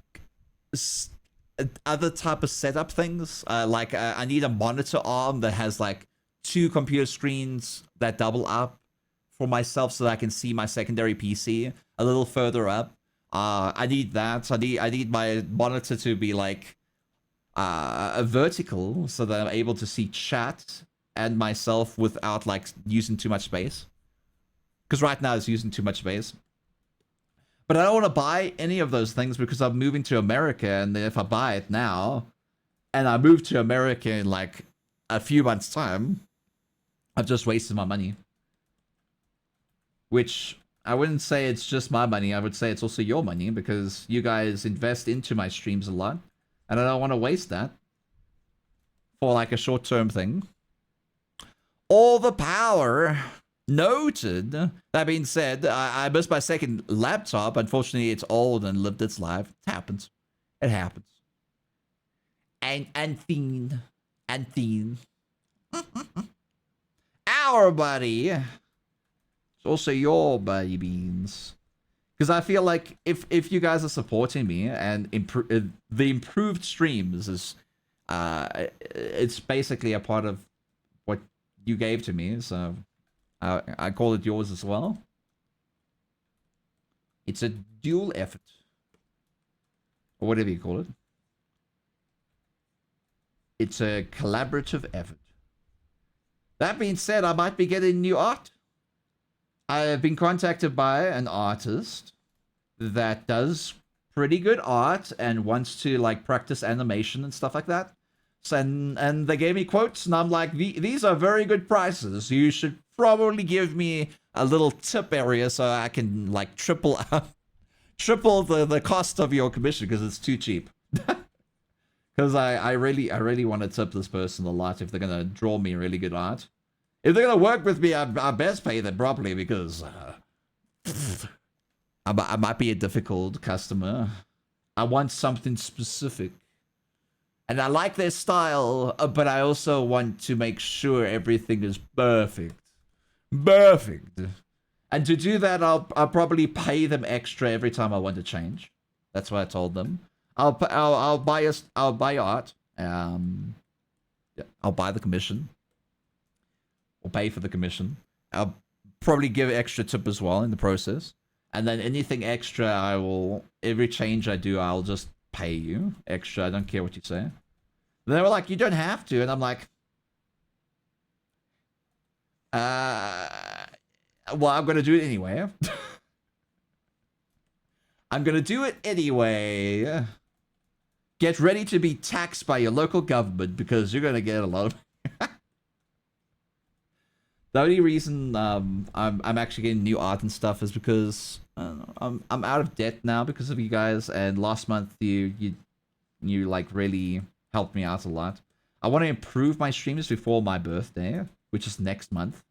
other type of setup things. I need a monitor arm that has like 2 computer screens that double up for myself so that I can see my secondary PC a little further up. I need that. I need my monitor to be like a vertical so that I'm able to see chat and myself without like using too much space. Because right now it's using too much space. But I don't want to buy any of those things because I'm moving to America, and if I buy it now, and I move to America in like a few months' time, I've just wasted my money. Which I wouldn't say it's just my money, I would say it's also your money, because you guys invest into my streams a lot, and I don't want to waste that for like a short-term thing. All the power... Noted. That being said, I missed my second laptop. Unfortunately, it's old and lived its life. It happens. It happens. And fiend. Our buddy. It's also your buddy, Beans. Because I feel like if you guys are supporting me and the improved streams is it's basically a part of what you gave to me, so I call it yours as well. It's a dual effort. Or whatever you call it. It's a collaborative effort. That being said, I might be getting new art. I have been contacted by an artist that does pretty good art and wants to like practice animation and stuff like that. So, and they gave me quotes, and I'm like, these are very good prices. You should probably give me a little tip area so I can like triple the cost of your commission because it's too cheap. Because I really want to tip this person a lot if they're gonna draw me really good art. If they're gonna work with me, I best pay them properly because I might be a difficult customer. I want something specific. And I like their style, but I also want to make sure everything is perfect. Perfect. And to do that, I'll probably pay them extra every time I want to change. That's what I told them. I'll buy art. Yeah, I'll buy the commission. Or pay for the commission. I'll probably give extra tip as well in the process. And then anything extra, I will, every change I do, I'll just pay you extra. I don't care what you say. And they were like, you don't have to. And I'm like, well, I'm going to do it anyway. I'm going to do it anyway. Get ready to be taxed by your local government because you're going to get a lot of... The only reason I'm actually getting new art and stuff is because I'm out of debt now because of you guys, and last month you like really helped me out a lot. I want to improve my streams before my birthday, which is next month.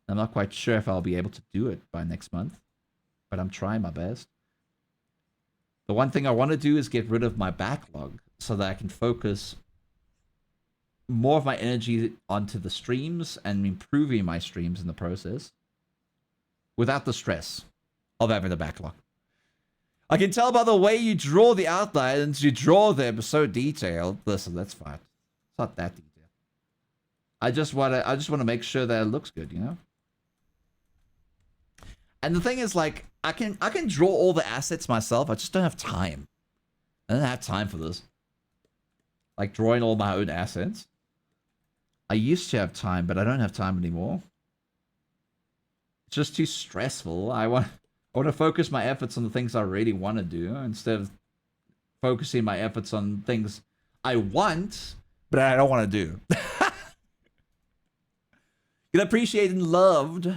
I'm not quite sure if I'll be able to do it by next month, but I'm trying my best. The one thing I want to do is get rid of my backlog so that I can focus more of my energy onto the streams and improving my streams in the process without the stress of having a backlog. I can tell by the way you draw the outlines, you draw them so detailed. Listen, that's fine. It's not that detailed. I just want to make sure that it looks good, you know? And the thing is, like, I can draw all the assets myself. I just don't have time. I don't have time for this. Like drawing all my own assets. I used to have time, but I don't have time anymore. It's just too stressful. I want to focus my efforts on the things I really want to do instead of focusing my efforts on things I want, but I don't want to do. You're appreciated and loved.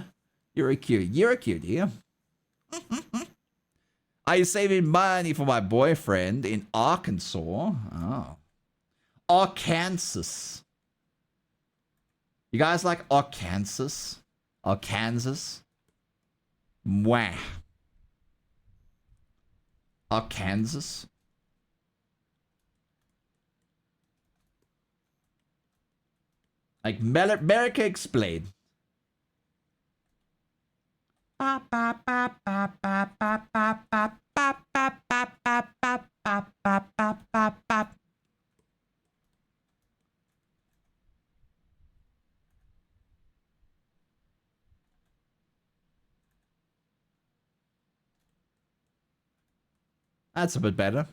You're a cutie. You're a cutie. Are you saving money for my boyfriend in Arkansas? Oh. Arkansas. You guys like Arkansas? Arkansas? Mwah. Arkansas? Like America explained. That's a bit better.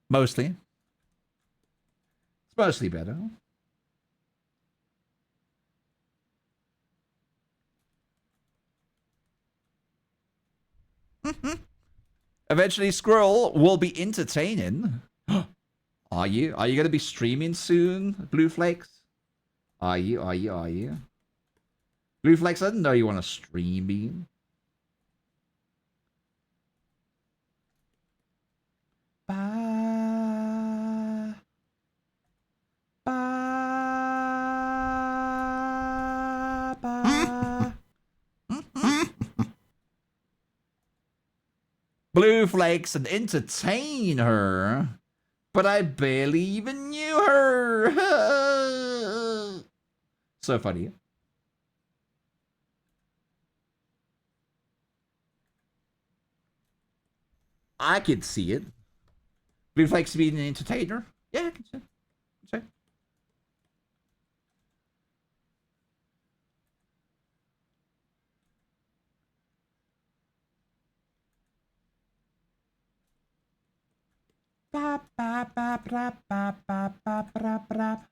Mostly. It's mostly better. Eventually, Squirrel will be entertaining. Are you? Are you going to be streaming soon, Blue Flakes? Are you? Are you? Are you? Blue Flakes, I didn't know you want to stream. Ba, ba, ba. Blue Flakes and entertain her, but I barely even knew her. So funny. I can see it. Blue Flakes being an entertainer. Yeah, I can see it. Ba, ba, ba, ba, ba, ba, ba, ba, ba.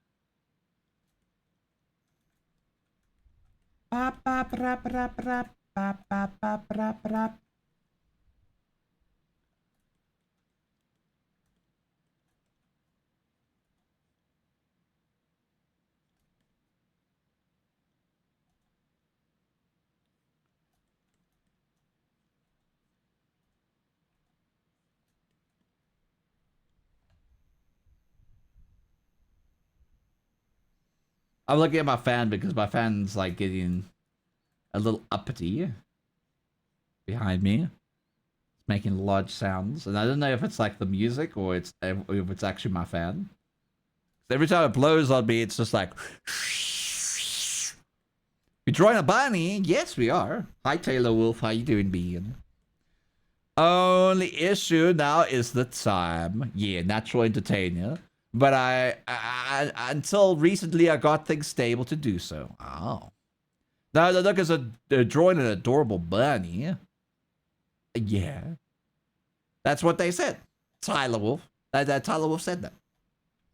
Bop, bop, rap, rap, rap, bop, bop, bop, rap, rap. I'm looking at my fan because my fan's like getting a little uppity behind me. It's making large sounds, and I don't know if it's like the music or if it's actually my fan. Every time it blows on me, it's just like. We drawing a bunny? Yes, we are. Hi, Taylor Wolf. How you doing, Bean? Only issue now is the time. Yeah, natural entertainer. But I until recently, I got things stable to do so. Oh. Now, look, is they're drawing an adorable bunny. Yeah. That's what they said. Tyler Wolf. Tyler Wolf said that.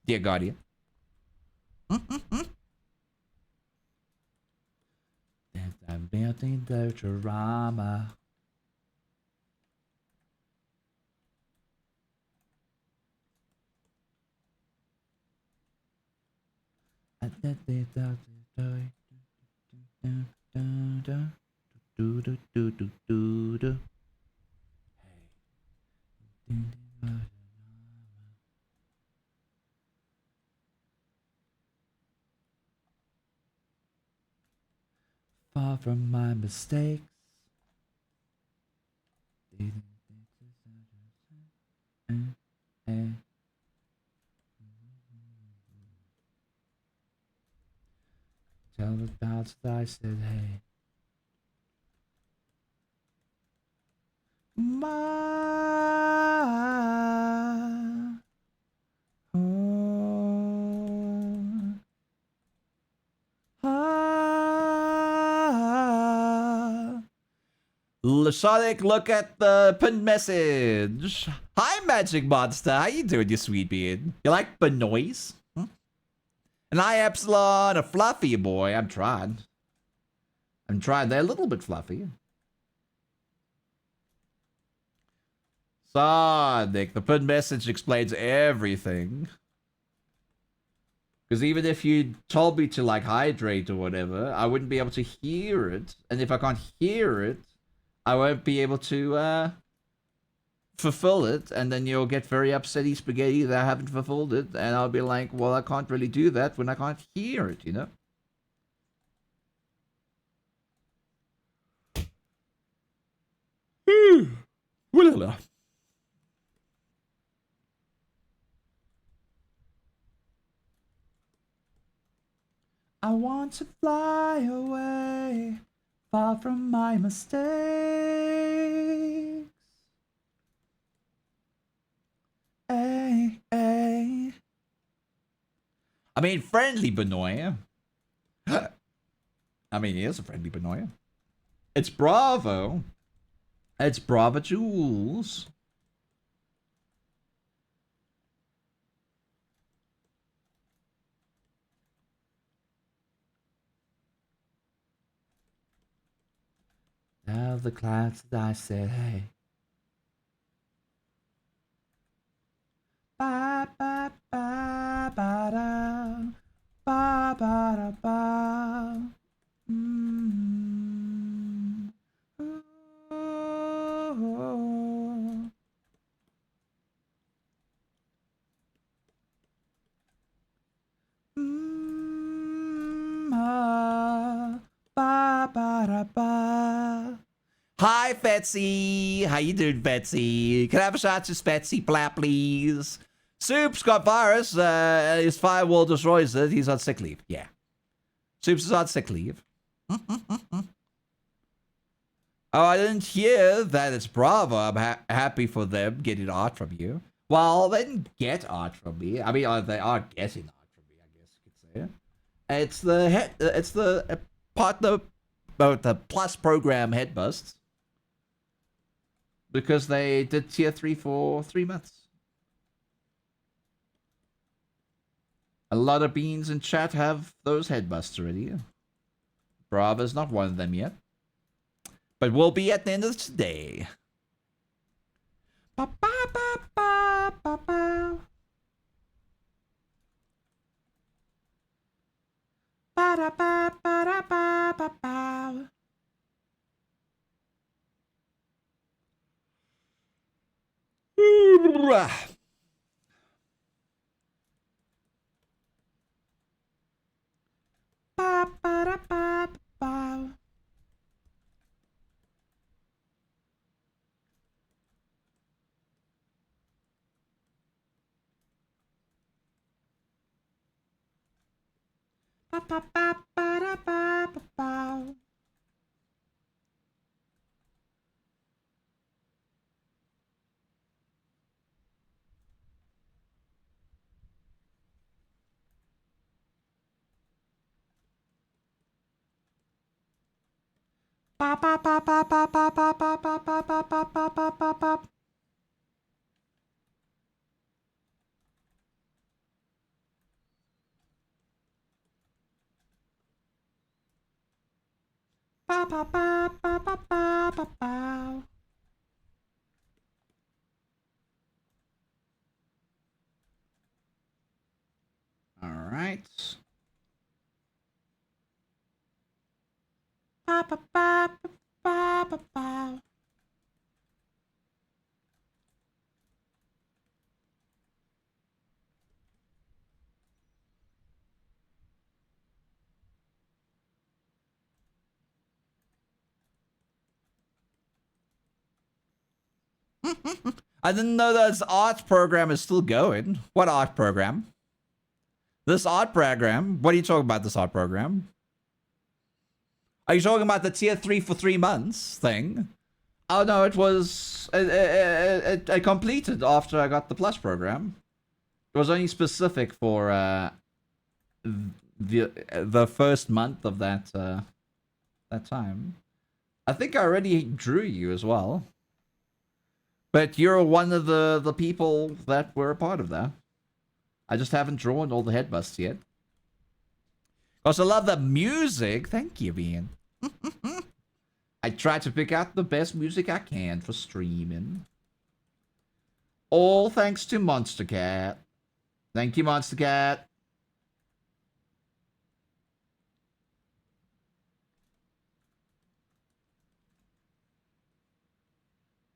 Dear Guardian. I'm building the drama. Far from my mistakes. Tell the doubts that I said, hey. My home. Sonic, look at the pinned message. Hi, Magic Monster. How you doing, you sweet bean? You like Benoist? And I, Epsilon, a fluffy boy. I'm trying. They're a little bit fluffy. Sonic, the pinned message explains everything. Because even if you told me to, like, hydrate or whatever, I wouldn't be able to hear it. And if I can't hear it, I won't be able to, fulfill it, and then you'll get very upsetty spaghetti that I haven't fulfilled it, and I'll be like, well, I can't really do that when I can't hear it, you know? Well, I want to fly away, far from my mistakes. Ay, ay. I mean, friendly Benoit. I mean, he is a friendly Benoit. It's Bravo. It's Bravo Jules. Now the clouds that I said, hey. Ba ba ba ba da, ba ba da ba. Oh. Ba ba da ba. Hi, Betsy. How you doing, Betsy? Can I have a shot to Betsy, please? Soup's got virus. His firewall destroys it. He's on sick leave. Yeah. Soups is on sick leave. Oh, I didn't hear that it's Bravo. I'm happy for them getting art from you. Well, they didn't get art from me. I mean, they are getting art from me, I guess you could say. It's the partner, the plus program Headbust. Because they did tier 3 for 3 months. A lot of beans in chat have those Headbusts already. Brav is not one of them yet. But we'll be at the end of today. Ba ba ba ba ba ba. Ba da ba ba da ba ba ba. Ba ba da ba ba. Ba ba ba ba da ba ba ba. Ba ba ba ba ba ba ba ba ba ba ba ba ba ba ba ba. Ba ba ba ba ba ba ba ba. All right. Ba ba ba ba ba ba. I didn't know that this art program is still going. What art program? This art program? What are you talking about, this art program? Are you talking about the tier 3 for 3 months thing? Oh no, it was... It completed after I got the plus program. It was only specific for the first month of that that time. I think I already drew you as well. But you're one of the people that were a part of that. I just haven't drawn all the headbusts yet. Also, I love the music. Thank you, Ian. I try to pick out the best music I can for streaming. All thanks to Monster Cat. Thank you, Monster Cat.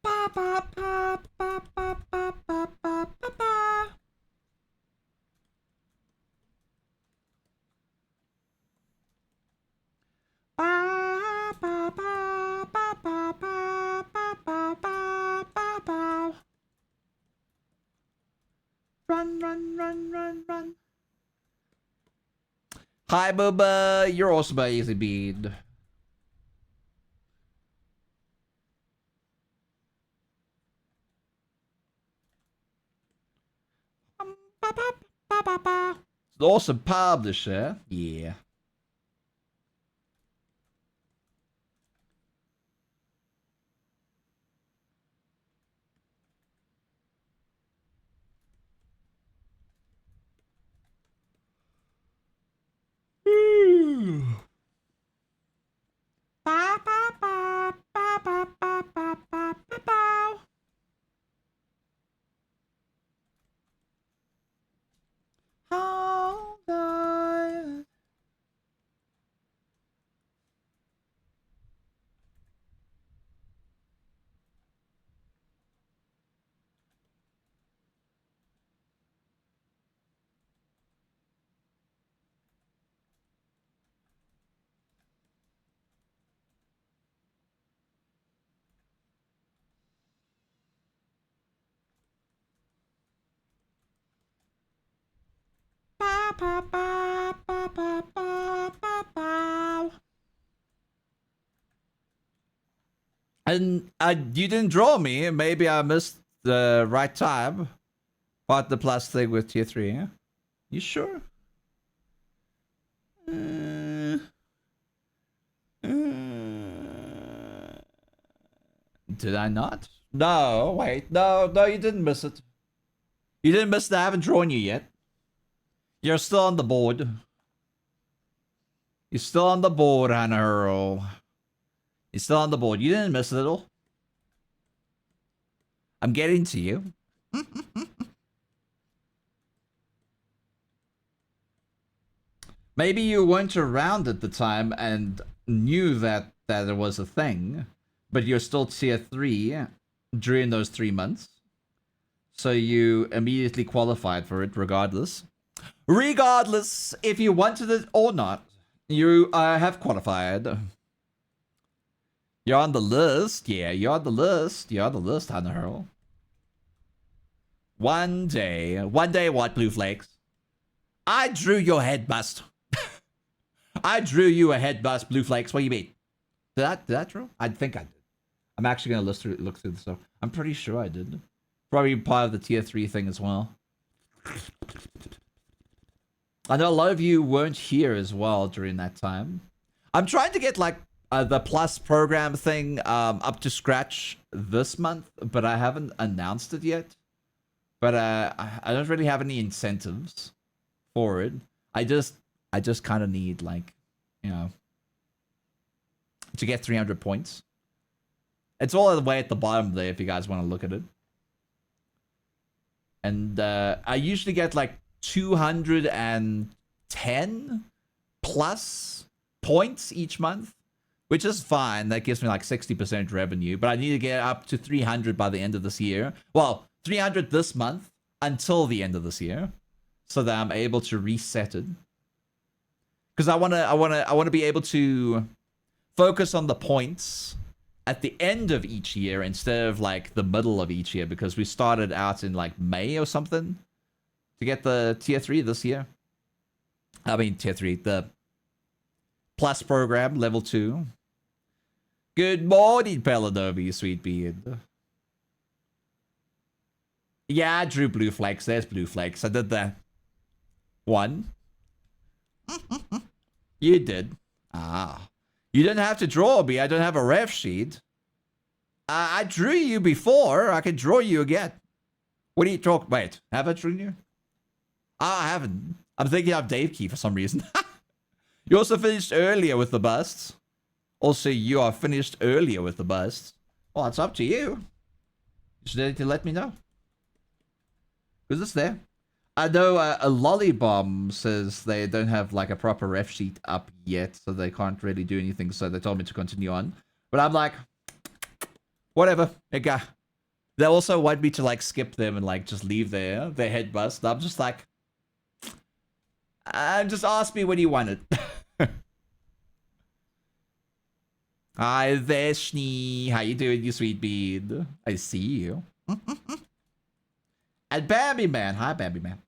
Ba ba ba ba ba ba ba ba ba ba. Ba ba ba ba ba ba ba ba ba ba ba. Run, run, run, run, run. Hi, Booba. You're also by Easy Bead. Awesome publisher. Yeah. Ba ba ba ba ba ba ba ba ba ba. Hold on. Ba ba ba ba ba ba ba ba. And you didn't draw me. Maybe I missed the right time. But the plus thing with tier 3, yeah? You sure? Did I not? No, wait. No, you didn't miss it. You didn't miss it. I haven't drawn you yet. You're still on the board. You're still on the board, Hannah. You're still on the board. You didn't miss it at all. I'm getting to you. Maybe you weren't around at the time and knew that it was a thing, but you're still tier 3 during those 3 months. So you immediately qualified for it regardless. Regardless, if you wanted it or not, you have qualified. You're on the list. Yeah, you're on the list. You're on the list, Hannah. One day what, Blue Flakes? I drew your Headbust. I drew you a Headbust, Blue Flakes. What do you mean? Did that draw? I think I did. I'm actually gonna look through this stuff. I'm pretty sure I did. Probably part of the tier 3 thing as well. I know a lot of you weren't here as well during that time. I'm trying to get like the plus program thing up to scratch this month, but I haven't announced it yet. But I don't really have any incentives for it. I just kind of need, like, you know, to get 300 points. It's all the way at the bottom there if you guys want to look at it. And I usually get like 210 plus points each month, which is fine. That gives me like 60% revenue, but I need to get up to 300 by the end of this year. Well, 300 this month until the end of this year, so that I'm able to reset it. Because I wanna be able to focus on the points at the end of each year instead of like the middle of each year, because we started out in like May or something to get the tier 3 this year. I mean tier 3, the plus program level 2. Good morning, Pelanovi, sweet beard. Yeah, I drew Blue Flakes. There's Blue Flakes. I did that. 1. You did. Ah. You didn't have to draw me. I don't have a ref sheet. I drew you before. I can draw you again. What are you talking? Wait, have I drawn you? I haven't. I'm thinking of Dave Key for some reason. You also finished earlier with the busts. Also, you are finished earlier with the busts. Well, it's up to you. You just need to let me know. Because it's there. I know a Lollybomb says they don't have like a proper ref sheet up yet, so they can't really do anything, so they told me to continue on. But I'm like, whatever. Okay. They also want me to like skip them and like just leave their Headbust. I'm just like, just ask me when you want it. Hi there, Schnee. How you doing, you sweet bead? I see you. And Bambi Man. Hi, Bambi Man.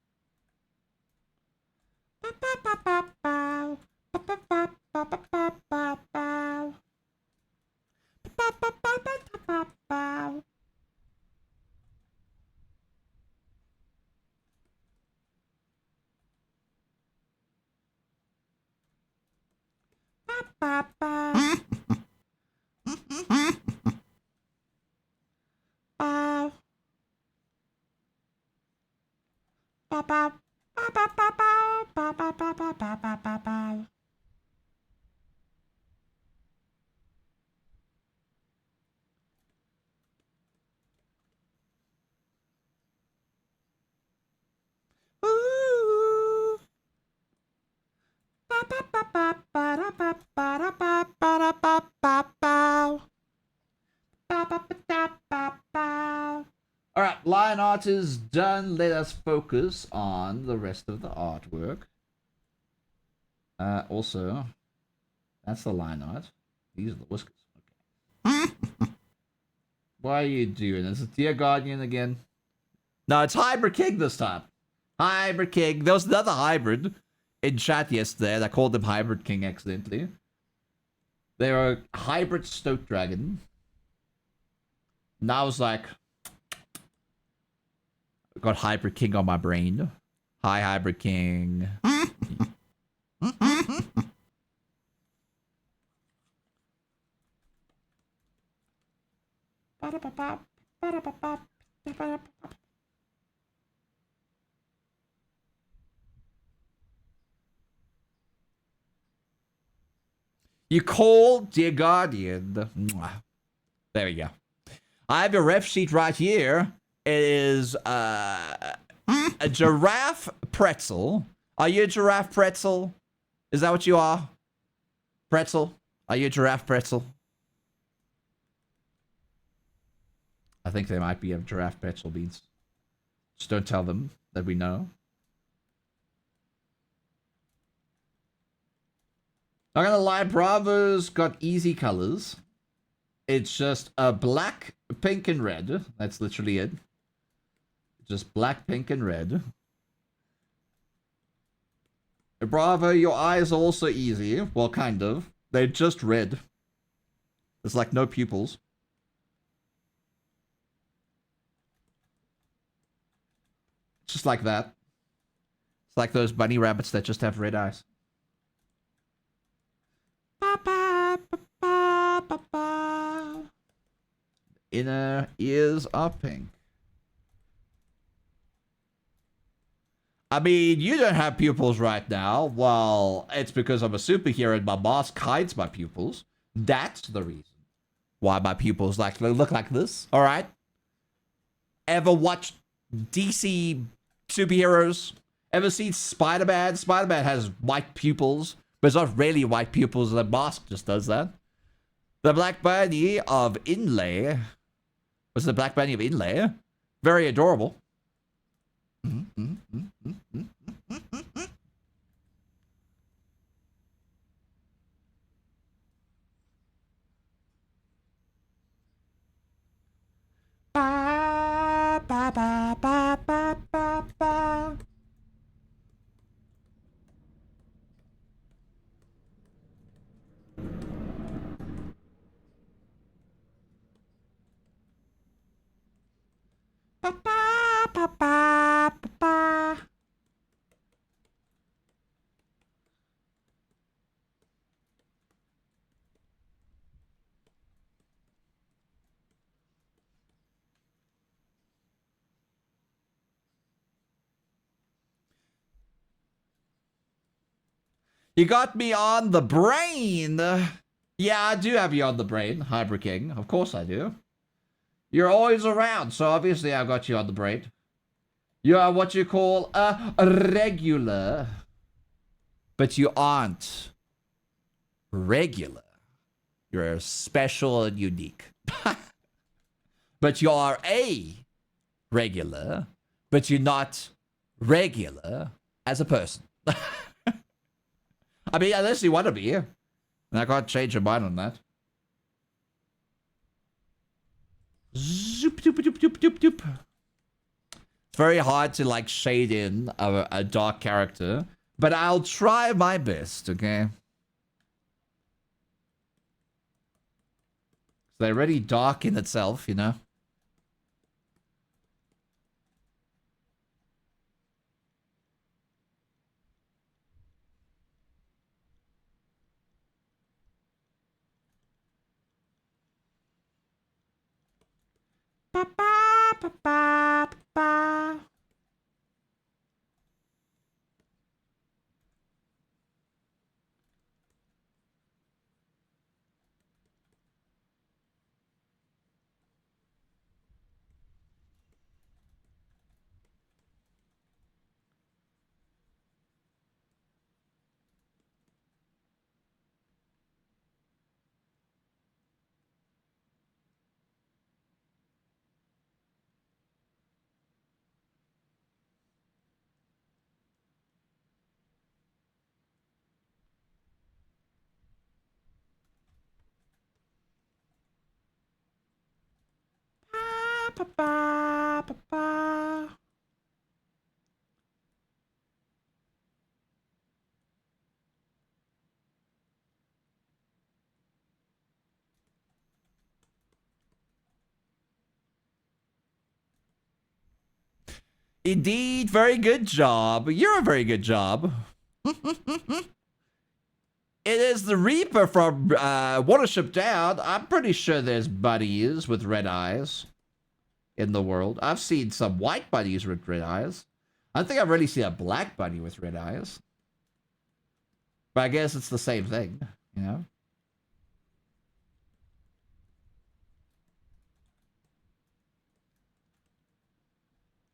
Alright, line art is done. Let us focus on the rest of the artwork. Also, that's the line art. These are the whiskers. Okay. Why are you doing this? Is it Dear Guardian again? No, it's Hybrid King this time. Hybrid King. There was another hybrid in chat yesterday. I called them Hybrid King accidentally. They were a hybrid Stoke Dragon. And I was like, I got Hybrid King on my brain. Hi, Hybrid King. You call, dear guardian. Mwah. There we go. I have your ref sheet right here. It is a giraffe pretzel. Are you a giraffe pretzel? Is that what you are? Pretzel? Are you a giraffe pretzel? I think they might be a giraffe pretzel beans. Just don't tell them that we know. Not gonna lie, Bravo's got easy colors. It's just a black, pink, and red. That's literally it. Just black, pink, and red. Bravo, your eyes are also easy. Well, kind of. They're just red. There's like no pupils. Just like that. It's like those bunny rabbits that just have red eyes. Inner ears are pink. I mean, you don't have pupils right now. Well, it's because I'm a superhero and my mask hides my pupils. That's the reason why my pupils look like this. All right. Ever watched DC superheroes? Ever seen Spider-Man? Spider-Man has white pupils, but it's not really white pupils. The mask just does that. The Black Bunny of Inlay. What's the Black Bunny of Inlay? Very adorable. Ba, ba, ba, ba, ba, ba, ba. Ba, ba, ba, ba, ba, ba. You got me on the brain. Yeah, I do have you on the brain, Hybrid King. Of course I do. You're always around, so obviously I've got you on the brain. You are what you call a regular. But you aren't regular. You're special and unique. But you are a regular, but you're not regular as a person. I mean, unless you want to be. And I can't change your mind on that. Zoop, doop, doop, doop, doop, doop. It's very hard to like shade in a dark character, but I'll try my best, okay? They're already dark in itself, you know? Ba, ba, ba, ba, ba. Ba, ba, ba, ba. Indeed, very good job. You're a very good job. It is the Reaper from Watership Down. I'm pretty sure there's bunnies with red eyes in the world. I've seen some white bunnies with red eyes. I don't think I've really seen a black bunny with red eyes. But I guess it's the same thing, you know?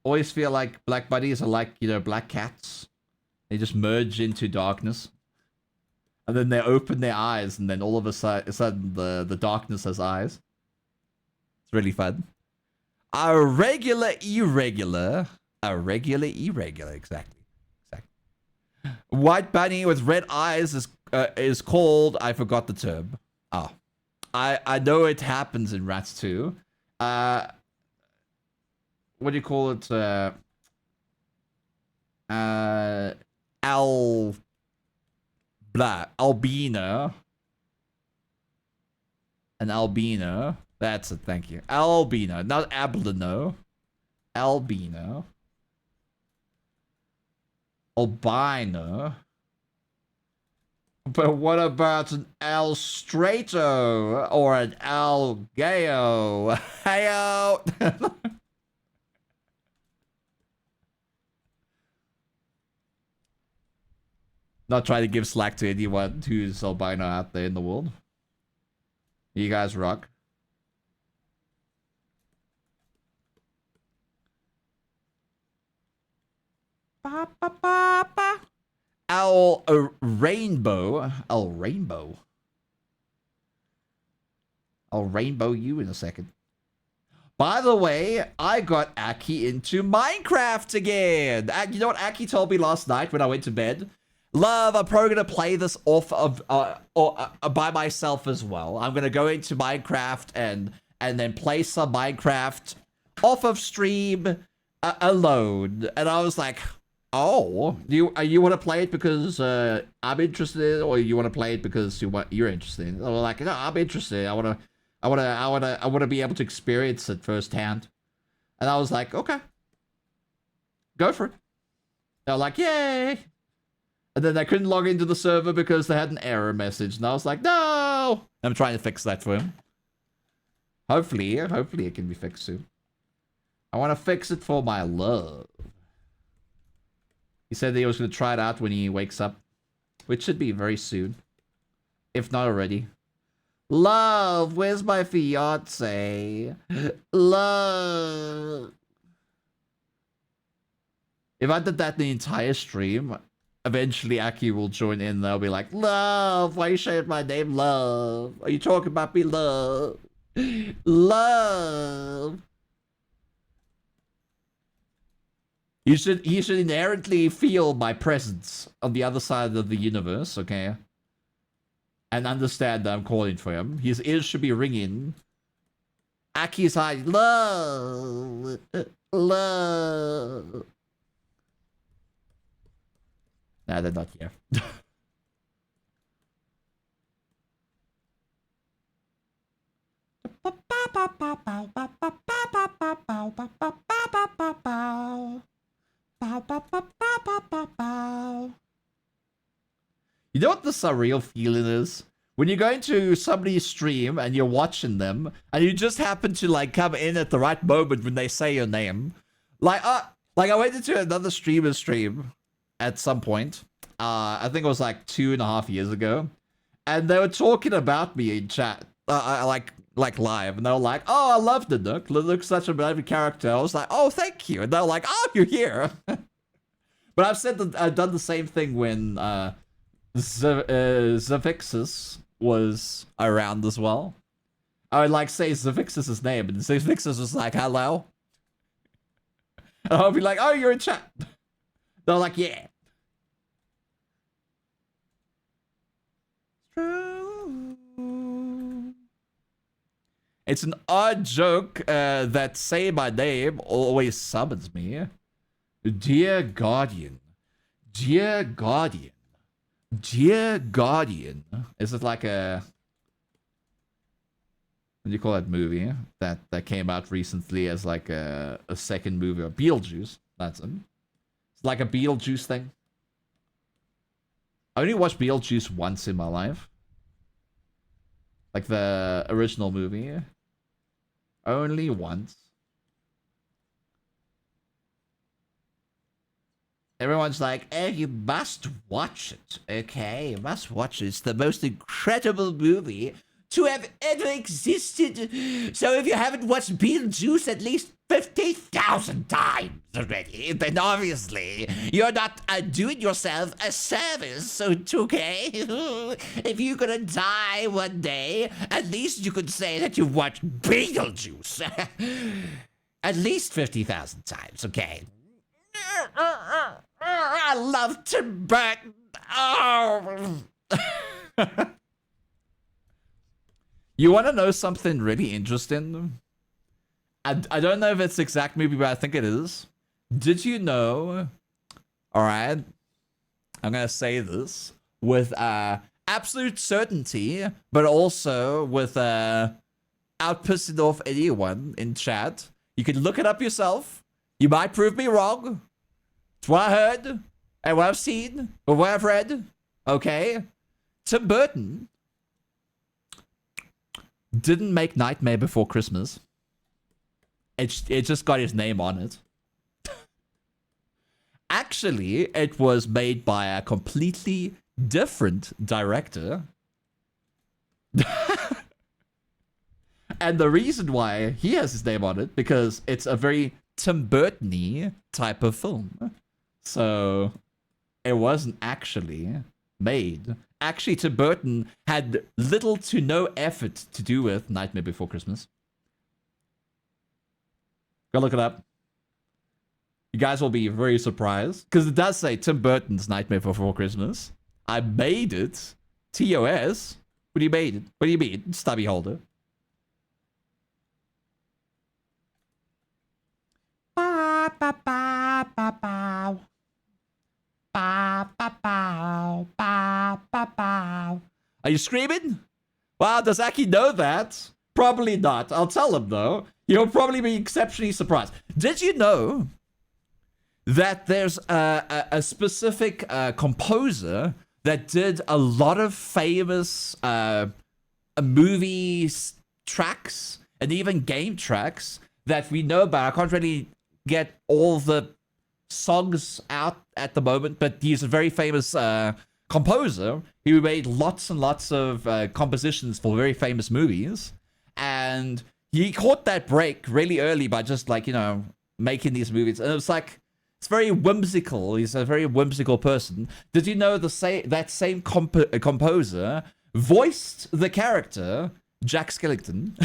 always feel like black buddies are like, you know, black cats. They just merge into darkness. And then they open their eyes, and then all of a sudden the darkness has eyes. It's really fun. A regular irregular. A regular irregular, exactly. White bunny with red eyes is called, I forgot the term. Oh. I know it happens in Rats too. What do you call it? Albino. An albino. That's it, thank you. Albino, not ablino. Albino. Albino. But what about an Alstrato or an Algayo? Heyo! Not trying to give slack to anyone who's albino out there in the world. You guys rock. Ba, ba, ba, ba. Owl rainbow. I'll rainbow. I'll rainbow you in a second. By the way, I got Aki into Minecraft again. You know what Aki told me last night when I went to bed? Love, I'm probably going to play this off of by myself as well. I'm going to go into Minecraft and then play some Minecraft off of stream alone. And I was like, oh, you want to play it because I'm interested, or you want to play it because you're interested? And I was like, no, I'm interested. I want to be able to experience it firsthand. And I was like, okay, go for it. They're like, yay. And then I couldn't log into the server because they had an error message. And I was like, no! I'm trying to fix that for him. Hopefully it can be fixed soon. I want to fix it for my love. He said that he was going to try it out when he wakes up. Which should be very soon. If not already. Love, where's my fiance? Love. If I did that the entire stream, eventually Aki will join in. They'll be like, Love, why are you saying my name, Love? Are you talking about me, Love? Love. He should inherently feel my presence on the other side of the universe, okay? And understand that I'm calling for him. His ears should be ringing. Aki's high. Love. Love. Nah, they're not here. You know what the surreal feeling is? When you go into somebody's stream and you're watching them, and you just happen to like come in at the right moment when they say your name. Like I went into another streamer's stream at some point. I think it was like 2.5 years ago. And they were talking about me in chat. Like live. And they were like, oh, I love the Nook. Nook's such a beloved character. I was like, oh, thank you. And they're like, oh, you're here. But I've said that I've done the same thing when Zavixus was around as well. I would like say Zavixus' name, and Zavixus was like, hello. And I'll be like, oh, you're in chat. They're like, yeah. It's an odd joke that say my name always summons me. Dear Guardian. Dear Guardian. Dear Guardian. Is it like a... What do you call that movie that came out recently as like a second movie? Or Beetlejuice. That's it. It's like a Beetlejuice thing. I only watched Beetlejuice once in my life. Like the original movie. Only once. Everyone's like, oh, you must watch it. Okay, you must watch it. It's the most incredible movie to have ever existed. So if you haven't watched Beetlejuice, at least 50,000 times already, then obviously you're not doing yourself a service, so it's okay. If you're gonna die one day, at least you could say that you've watched Beetlejuice. At least 50,000 times, okay? I love Tim Burton. Oh. You want to know something really interesting? I don't know if it's the exact movie, but I think it is. Did you know? All right, I'm gonna say this with absolute certainty, but also with out pissing off anyone in chat. You can look it up yourself. You might prove me wrong. It's what I heard and what I've seen or what I've read. Okay, Tim Burton didn't make Nightmare Before Christmas. It just got his name on it. Actually, it was made by a completely different director. And the reason why he has his name on it, because it's a very Tim Burton-y type of film. So it wasn't actually made. Actually, Tim Burton had little to no effort to do with Nightmare Before Christmas. Go look it up. You guys will be very surprised, because it does say Tim Burton's Nightmare Before Christmas. I made it. TOS. What do you mean? What do you mean? Stubby holder. Ba, ba, ba, ba, ba. Ba, ba, ba, ba, ba, ba. Are you screaming? Wow, does Aki know that? Probably not. I'll tell him though. You'll probably be exceptionally surprised. Did you know that there's a specific composer that did a lot of famous movie tracks and even game tracks that we know about? I can't really get all the songs out at the moment, but he's a very famous composer who made lots and lots of compositions for very famous movies. And he caught that break really early by just, like, you know, making these movies. And it was like, it's very whimsical. He's a very whimsical person. Did you know that same composer voiced the character Jack Skellington?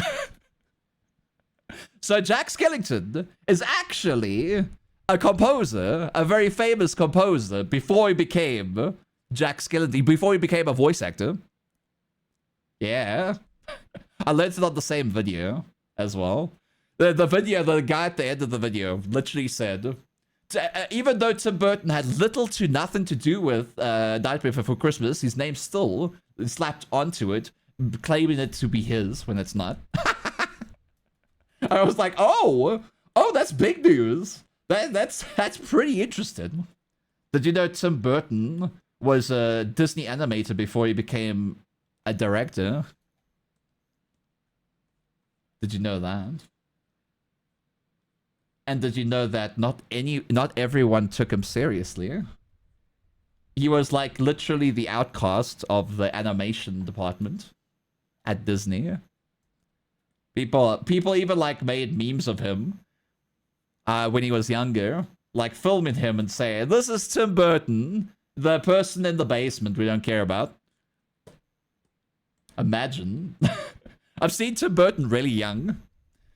So Jack Skellington is actually a composer, a very famous composer, before he became Jack Skellington, before he became a voice actor. Yeah. I learned it on the same video as well. The video, the guy at the end of the video literally said, even though Tim Burton had little to nothing to do with Nightmare Before Christmas, his name still slapped onto it, claiming it to be his when it's not. I was like, oh, that's big news. That's pretty interesting. Did you know Tim Burton was a Disney animator before he became a director? Did you know that? And did you know that not everyone took him seriously? He was like literally the outcast of the animation department at Disney. People even like made memes of him when he was younger, like filming him and saying, "This is Tim Burton, the person in the basement we don't care about." Imagine. I've seen Tim Burton really young.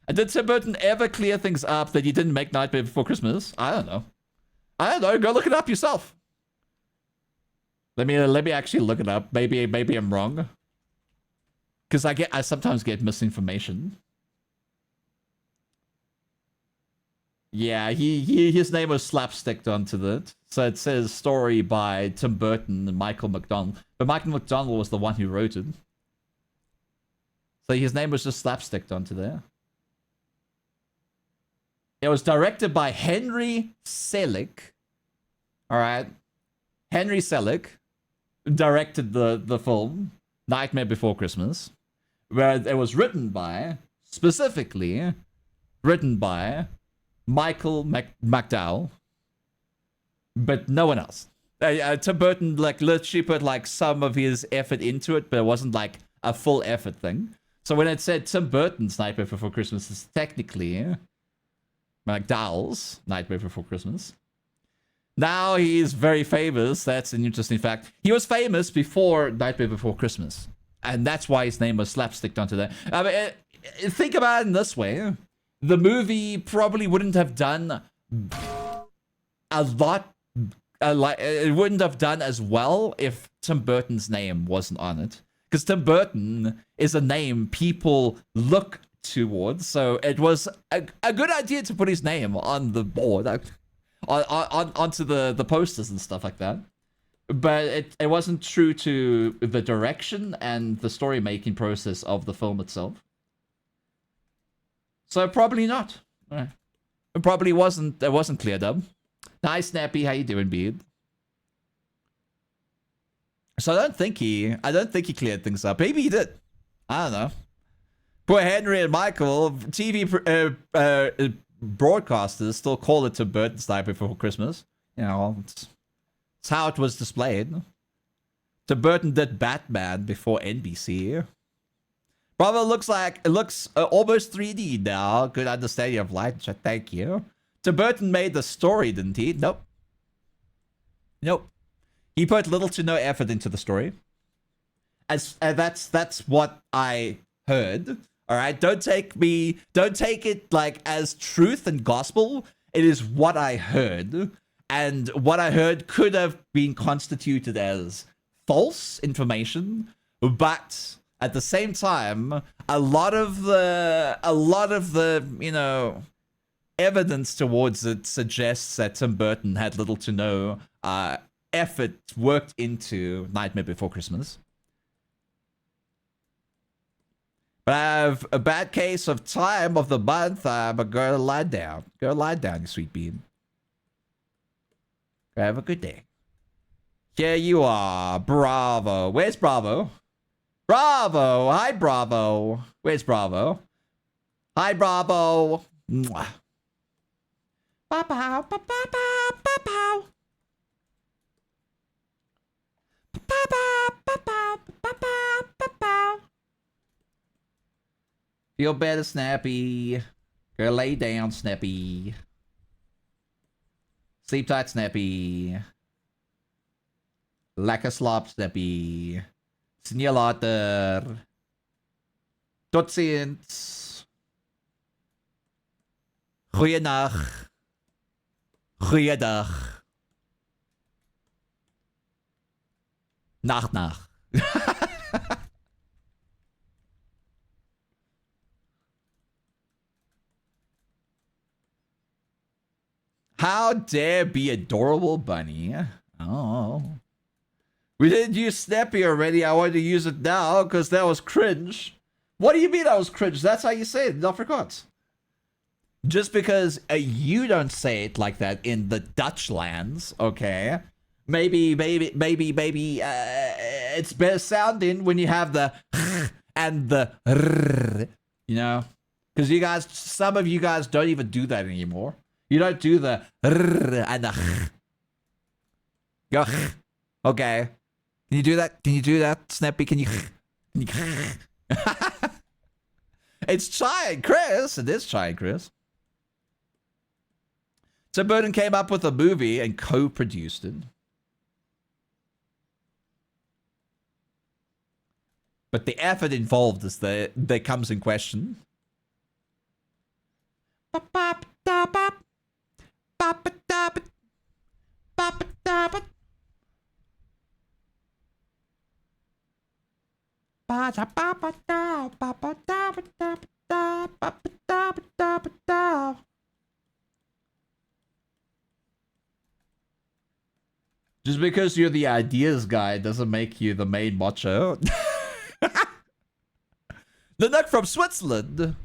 And did Tim Burton ever clear things up that he didn't make Nightmare Before Christmas? I don't know. Go look it up yourself. Let me actually look it up. Maybe I'm wrong. Because I sometimes get misinformation. Yeah, his name was slapsticked onto that. So it says story by Tim Burton and Michael McDonald. But Michael McDonald was the one who wrote it. So his name was just slapsticked onto there. It was directed by Henry Selick. Alright. Henry Selick directed the film Nightmare Before Christmas, where it was specifically written by Michael McDowell, but no one else. Tim Burton like literally put like some of his effort into it, but it wasn't like a full effort thing. So when it said Tim Burton's Nightmare Before Christmas, is technically McDowell's Nightmare Before Christmas. Now he's very famous. That's an interesting fact. He was famous before Nightmare Before Christmas. And that's why his name was slapsticked onto that. I mean, think about it in this way. The movie probably wouldn't have done a lot. It wouldn't have done as well if Tim Burton's name wasn't on it. Because Tim Burton is a name people look towards. So it was a good idea to put his name on the board. Onto the posters and stuff like that. But it wasn't true to the direction and the story making process of the film itself. So probably not. It probably wasn't. It wasn't cleared up. Hi Snappy, how you doing, Beard? So I don't think he cleared things up. Maybe he did. I don't know. Poor Henry and Michael, TV broadcasters still call it Tim Burton's Nightmare Before Christmas. You know, it's how it was displayed. Tim Burton did Batman before NBC. Brav0 looks almost 3D now. Good understanding of light. Thank you. Tim Burton made the story, didn't he? Nope. He put little to no effort into the story. That's what I heard. All right, don't take it like as truth and gospel. It is what I heard, and what I heard could have been constituted as false information, but at the same time, a lot of the evidence towards it suggests that Tim Burton had little to no effort worked into Nightmare Before Christmas. But I have a bad case of time of the month. But go lie down. Go lie down, you sweet bean. Have a good day. Here you are, Brav0. Where's Brav0? Brav0! Hi, Brav0. Where's Brav0? Hi, Brav0. Mwah. Ba-pow, ba-ba-pow, ba-pow. Ba-pow, ba-pow, ba-pow, ba-pow. Feel better, Snappy. Go lay down, Snappy. Sleep tight, Snappy. Lekker slaap, Snappy. Sien je later. Tot ziens. Goeienacht. Goeiedag. Nacht. How dare be adorable bunny? Oh. We didn't use Snappy already. I wanted to use it now because that was cringe. What do you mean that was cringe? That's how you say it in Afrikaans. Just because you don't say it like that in the Dutch lands, okay? Maybe, it's better sounding when you have the and the you know? Because you guys, some of you guys don't even do that anymore. You don't do the and the go. Okay. Can you do that? Can you do that, Snappy? Can you It's Chai and Chris. It is Chai and Chris. Tim Burton came up with a movie and co-produced it. But the effort involved is that comes in question. Just because you're the ideas guy doesn't make you the main macho. The nut from Switzerland.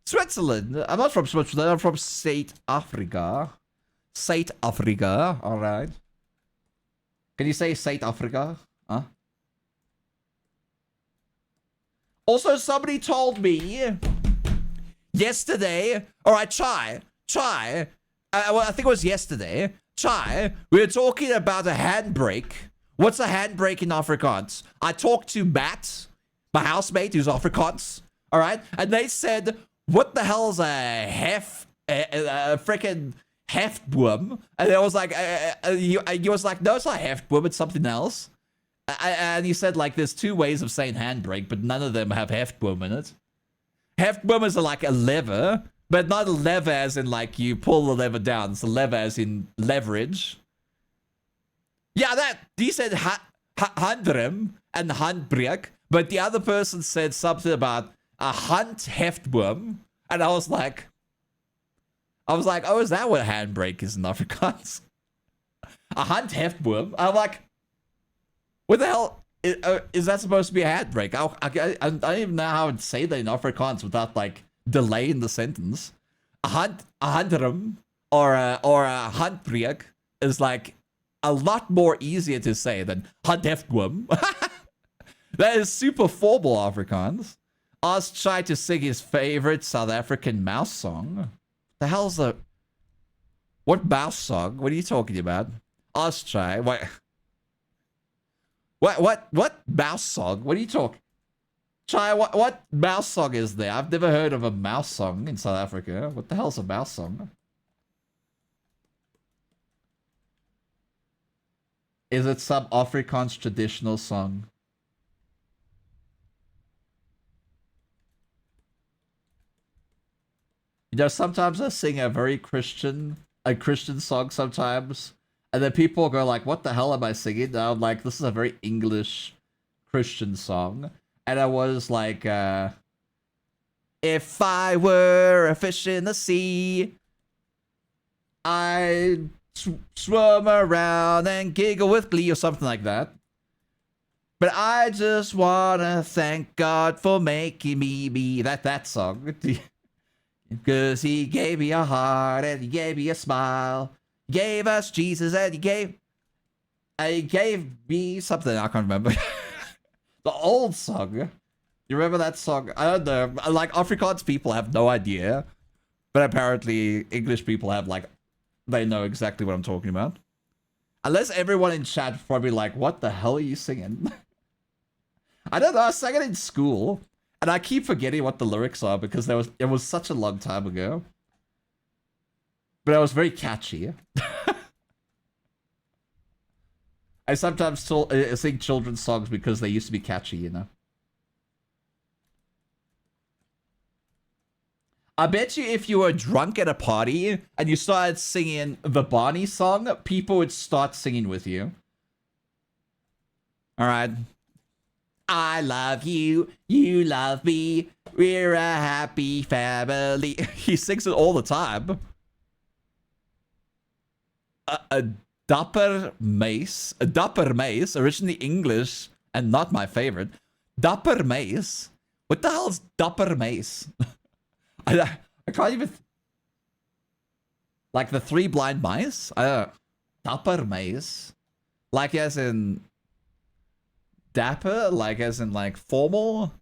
Switzerland. I'm not from Switzerland. I'm from South Africa. South Africa. All right. Can you say South Africa? Huh? Also, somebody told me yesterday. All right, Chai. Well, I think it was yesterday. Chai, we were talking about a handbrake. What's a handbrake in Afrikaans? I talked to Matt, my housemate, who's Afrikaans. All right, and they said, "What the hell is a a freaking heftboom. And I was like, he was like, no, it's not heftboom, it's something else. And he said, like, there's two ways of saying handbrake, but none of them have heftboom in it. Heftboom is like a lever, but not a lever as in, like, you pull the lever down. It's a lever as in leverage. Yeah, that, he said handrem and handbrake, but the other person said something about a hand heftboom, and I was like, oh, is that what handbrake is in Afrikaans? A hand heftboom? I'm like, what the hell is that supposed to be a handbrake? I don't even know how to say that in Afrikaans without, like, delaying the sentence. A handrem or a handbrake is, like, a lot more easier to say than hand heftboom. That is super formal Afrikaans. Oz tried to sing his favorite South African mouse song. The hell's the... What mouse song? What are you talking about? Oz try. What mouse song? What are you talking? Try, what mouse song is there? I've never heard of a mouse song in South Africa. What the hell's a mouse song? Is it some Afrikaans traditional song? You know, sometimes I sing a Christian song sometimes, and then people go like, what the hell am I singing? And I'm like, this is a very English Christian song. And I was like, if I were a fish in the sea, I'd swim around and giggle with glee or something like that. But I just wanna thank God for making me be that song. Because he gave me a heart and he gave me a smile. He gave us Jesus and he gave me something I can't remember. The old song. You remember that song? I don't know. Like, Afrikaans people have no idea. But apparently English people have, like, they know exactly what I'm talking about. Unless everyone in chat is probably like, what the hell are you singing? I don't know. I sang it in school. And I keep forgetting what the lyrics are because it was such a long time ago. But it was very catchy. I sometimes sing children's songs because they used to be catchy, you know. I bet you if you were drunk at a party and you started singing the Barney song, people would start singing with you. Alright. I love you, you love me, we're a happy family. He sings it all the time. A dapper mace, originally English and not my favorite. Dapper mace? What the hell's dapper mace? I can't even... Like the Three Blind Mice? Dapper mace? Like as in... Dapper, like as in like formal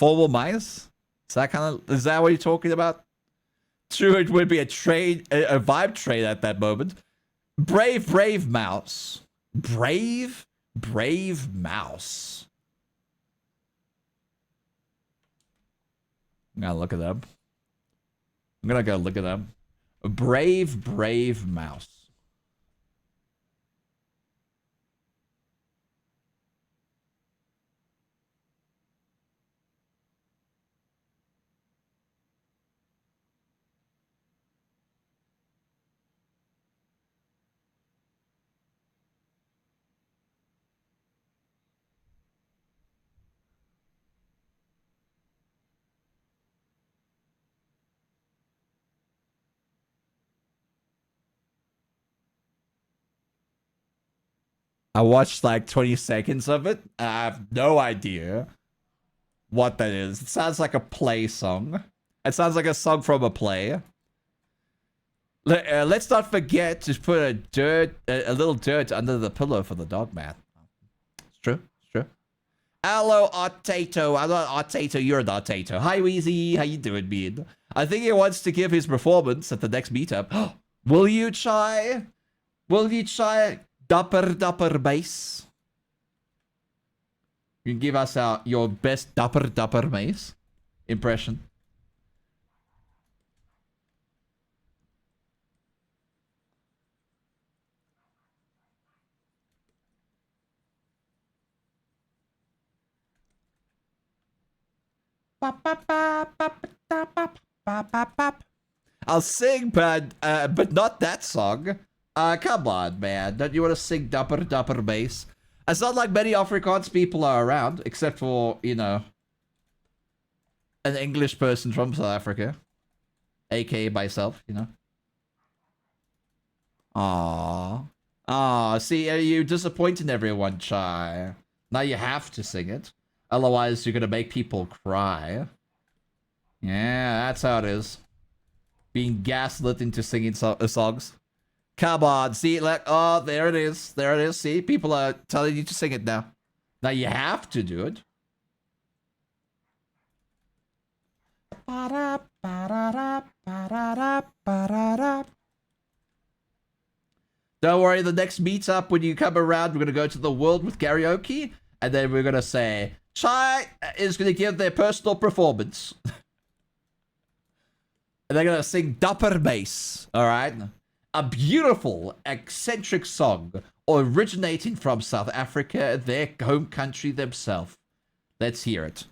mice. Is that what you're talking about? True, it would be a vibe trade at that moment. Brave mouse. Brave mouse. I'm gonna look it up. I'm gonna go look it up. Brave mouse. I watched like 20 seconds of it. I have no idea what that is. It sounds like a play song. It sounds like a song from a play. Let's not forget to put a little dirt under the pillow for the dog mat. It's true. It's true. Hello, Artato. I'm not Artato. You're not Artato. Hi, Weezy. How you doing, man? I think he wants to give his performance at the next meetup. Will you try? Will you try? Dapper bass. You can give us your best dapper bass impression. I'll sing, but not that song. Come on, man. Don't you want to sing Dapper Dapper Bass? It's not like many Afrikaans people are around, except for, you know, an English person from South Africa. AKA myself, you know. Aww. Aw, see, you're disappointing everyone, Chai. Now you have to sing it. Otherwise, you're gonna make people cry. Yeah, that's how it is. Being gaslit into singing songs. Come on, see, like, oh, there it is. There it is. See, people are telling you to sing it now. Now you have to do it. Don't worry, the next meetup, when you come around, we're going to go to the world with karaoke, and then we're going to say, Chai is going to give their personal performance. And they're going to sing Dapper Bass, alright? A beautiful, eccentric song originating from South Africa, their home country themselves. Let's hear it.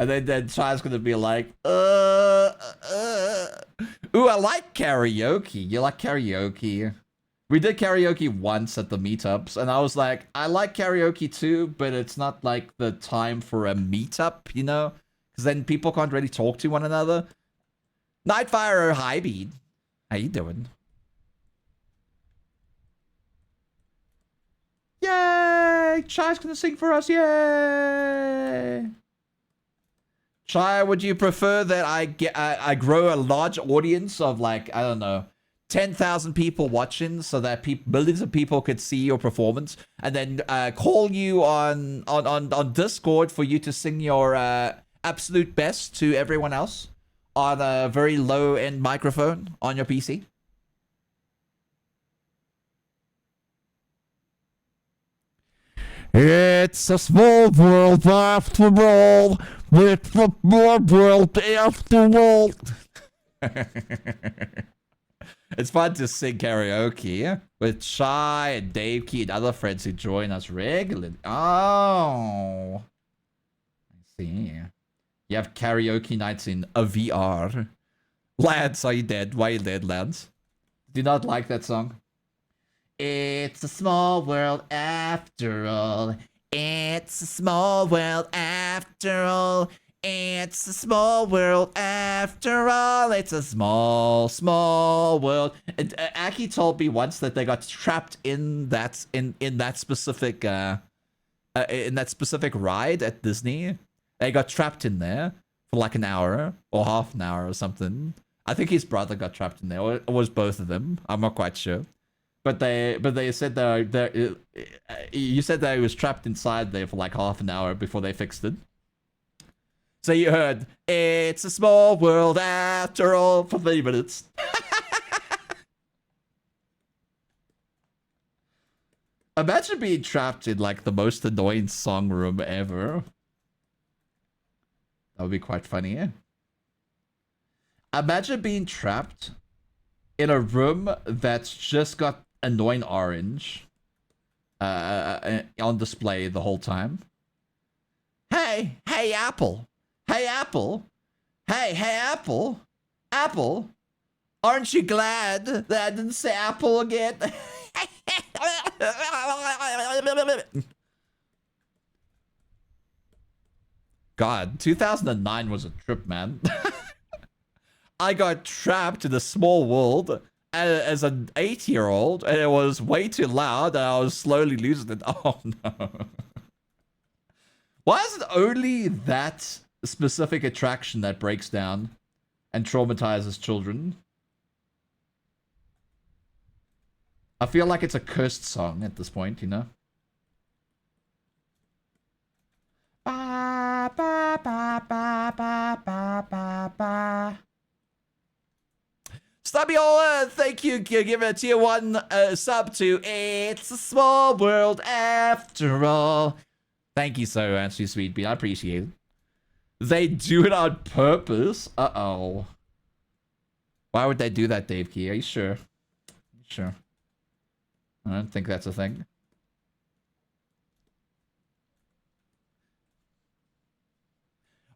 And then Chai's gonna be like, ooh, I like karaoke. You like karaoke? We did karaoke once at the meetups, and I was like, I like karaoke too, but it's not like the time for a meetup, you know? Because then people can't really talk to one another. Nightfire or Highbeat, how you doing? Yay! Chai's gonna sing for us, yay! Chai, would you prefer that I grow a large audience of, like, I don't know, 10,000 people watching so that millions of people could see your performance, and then call you on Discord for you to sing your absolute best to everyone else on a very low-end microphone on your PC? It's a small world after all. It's a small world after all. It's fun to sing karaoke with Chai and Dave Key and other friends who join us regularly. Oh, I see. You have karaoke nights in a VR. Lance, are you dead? Why are you dead, Lance? Do you not like that song? It's a small world after all. It's a small world after all. It's a small world after all. It's a small, small world. And Aki told me once that they got trapped in that specific ride at Disney. They got trapped in there for like an hour or half an hour or something. I think his brother got trapped in there, or it was both of them. I'm not quite sure. But they said that you said that he was trapped inside there for like half an hour before they fixed it. So you heard, it's a small world after all for 3 minutes. Imagine being trapped in like the most annoying song room ever. That would be quite funny, yeah? Imagine being trapped in a room that's just got annoying orange on display the whole time. Hey, Apple. Hey, Apple. Hey, Apple. Apple. Aren't you glad that I didn't say Apple again? God, 2009 was a trip, man. I got trapped in a small world as an 8-year-old, and it was way too loud, and I was slowly losing it. Oh, no. Why is it only that specific attraction that breaks down and traumatizes children? I feel like it's a cursed song at this point, you know? Ba, ba, ba, ba, ba, ba, ba, ba. Stabiola, thank you. Give a tier 1 sub to It's a Small World After All. Thank you so much, you sweet bean. I appreciate it. They do it on purpose? Uh-oh. Why would they do that, Dave Key? Are you sure? Sure. I don't think that's a thing.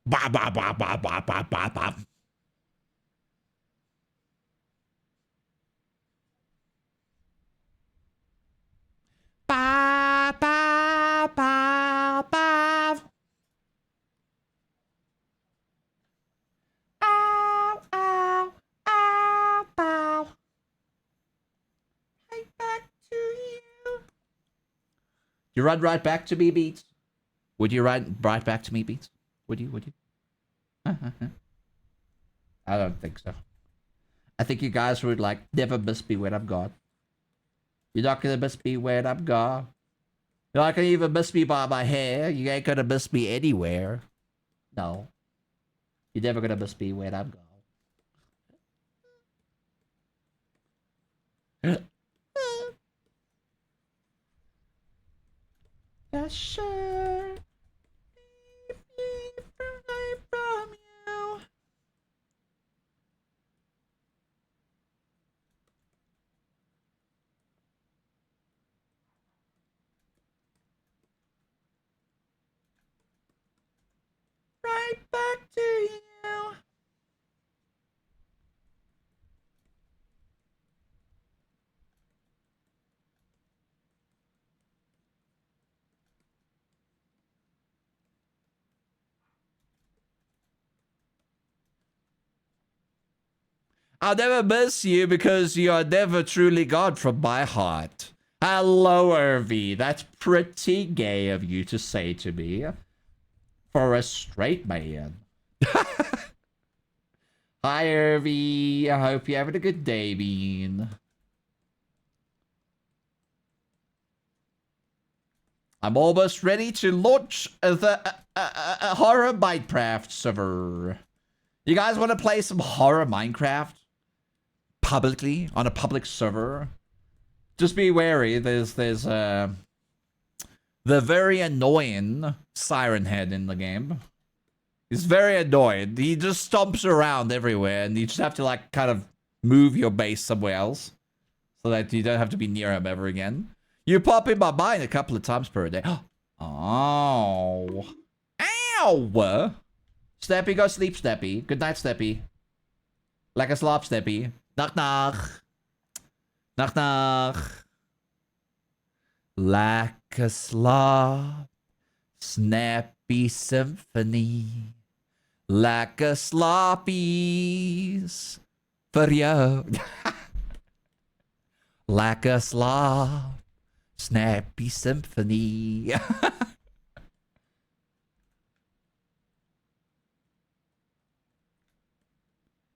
Ba ba ba ba ba ba ba ba. Ba ba ba ba. Ow ow ow bow. Right back to you. You run right back to me, Beats? Would you run right back to me, Beats? Would you? Would you? I don't think so. I think you guys would like never miss me when I'm gone. You're not gonna miss me when I'm gone. You're not gonna even miss me by my hair. You ain't gonna miss me anywhere. No. You're never gonna miss me when I'm gone. Yes, sure. From you. Right back to you. I'll never miss you because you are never truly gone from my heart. Hello, Irvy. That's pretty gay of you to say to me. For a straight man. Hi, Irvy. I hope you're having a good day, Bean. I'm almost ready to launch the horror Minecraft server. You guys want to play some horror Minecraft? Publicly? On a public server? Just be wary. There's the very annoying Siren Head in the game. He's very annoying. He just stomps around everywhere, and you just have to like kind of move your base somewhere else so that you don't have to be near him ever again. You pop in my mind a couple of times per day. Oh. Ow! Steppy, go sleep, Steppy. Good night, Steppy. Like a slop, Steppy. Knock knock. Knock knock. Like a slop. Snappy symphony. Like a sloppies. For you. Like a slop. Snappy symphony.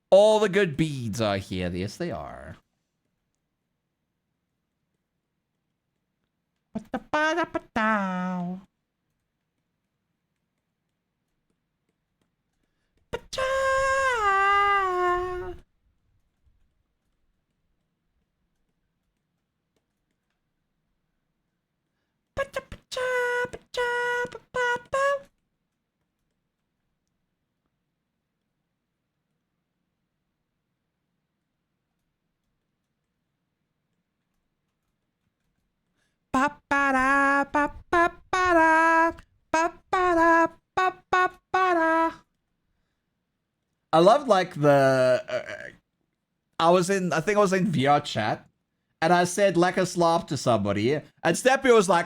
All the good beads are here. Yes, they are. I love like the I think I was in VR chat and I said like a slop to somebody and Steppy was like,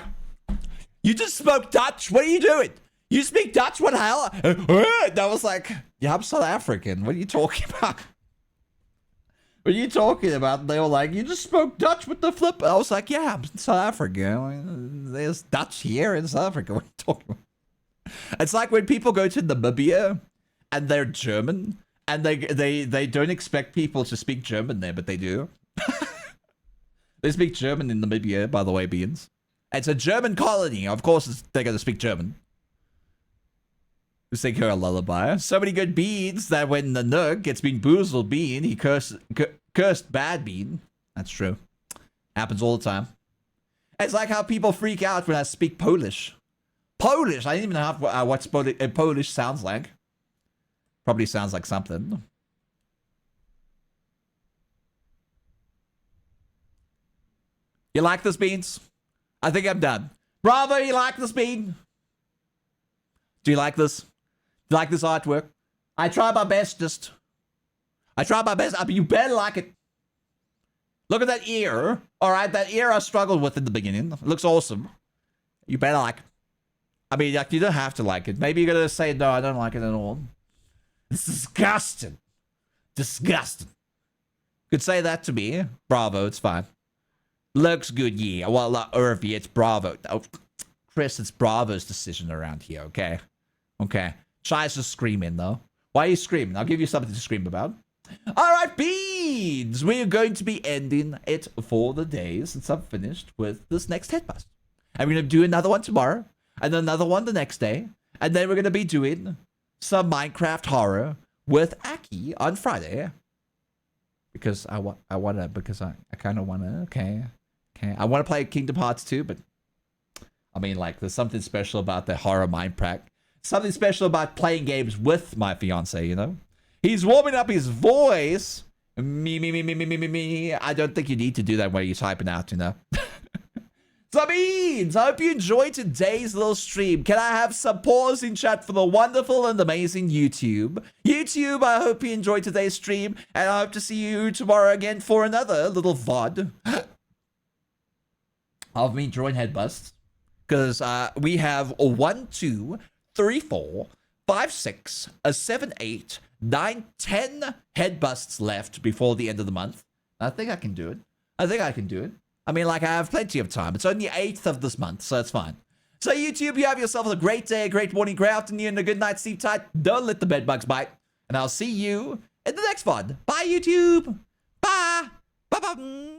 you just spoke Dutch, what are you doing? You speak Dutch, what the hell? And I was like, yeah, I'm South African, what are you talking about? What are you talking about? And they were like, you just spoke Dutch with the flip. I was like, yeah, I'm South African. There's Dutch here in South Africa. What are you talking about? It's like when people go to Namibia and they're German and they don't expect people to speak German there, but they do. They speak German in Namibia, by the way, Beans. It's a German colony. Of course, they're going to speak German. Sing her a lullaby. So many good beans that when the Nook gets been boozled Bean, he cursed bad Bean. That's true. Happens all the time. It's like how people freak out when I speak Polish. Polish! I didn't even know what Polish sounds like. Probably sounds like something. You like this, Beans? I think I'm done. Bravo, you like this, Bean? Do you like this? Do you like this artwork? I try my best, I try my best. I mean, you better like it. Look at that ear. All right, that ear I struggled with in the beginning. It looks awesome. You better like it. I mean, like, you don't have to like it. Maybe you're going to say, no, I don't like it at all. It's disgusting. Disgusting. Could say that to me. Bravo, it's fine. Looks good, yeah. Well, Irvy, it's Bravo. Oh, Chris, it's Bravo's decision around here, okay? Okay. Shy's just screaming, though. Why are you screaming? I'll give you something to scream about. All right, Beans. We are going to be ending it for the day since I'm finished with this next Headbust. And we're going to do another one tomorrow. And another one the next day. And then we're going to be doing some Minecraft horror with Aki on Friday. Because I kind of want to, okay. I want to play Kingdom Hearts 2, but I mean, like, there's something special about the horror Minecraft. Something special about playing games with my fiance, you know? He's warming up his voice. Me. I don't think you need to do that when you're typing out, you know? So, Beans, I hope you enjoyed today's little stream. Can I have some pause in chat for the wonderful and amazing YouTube? YouTube, I hope you enjoyed today's stream, and I hope to see you tomorrow again for another little VOD of me drawing Headbusts. Because we have a 1, 2, 3, 4, 5, 6, a 7, 8, 9, 10 Headbusts left before the end of the month. I think I can do it. I mean, like, I have plenty of time. It's only the 8th of this month, so it's fine. So, YouTube, you have yourself a great day, a great morning, great afternoon, and a good night. Sleep tight. Don't let the bedbugs bite. And I'll see you in the next VOD. Bye, YouTube. Bye. Bye-bye.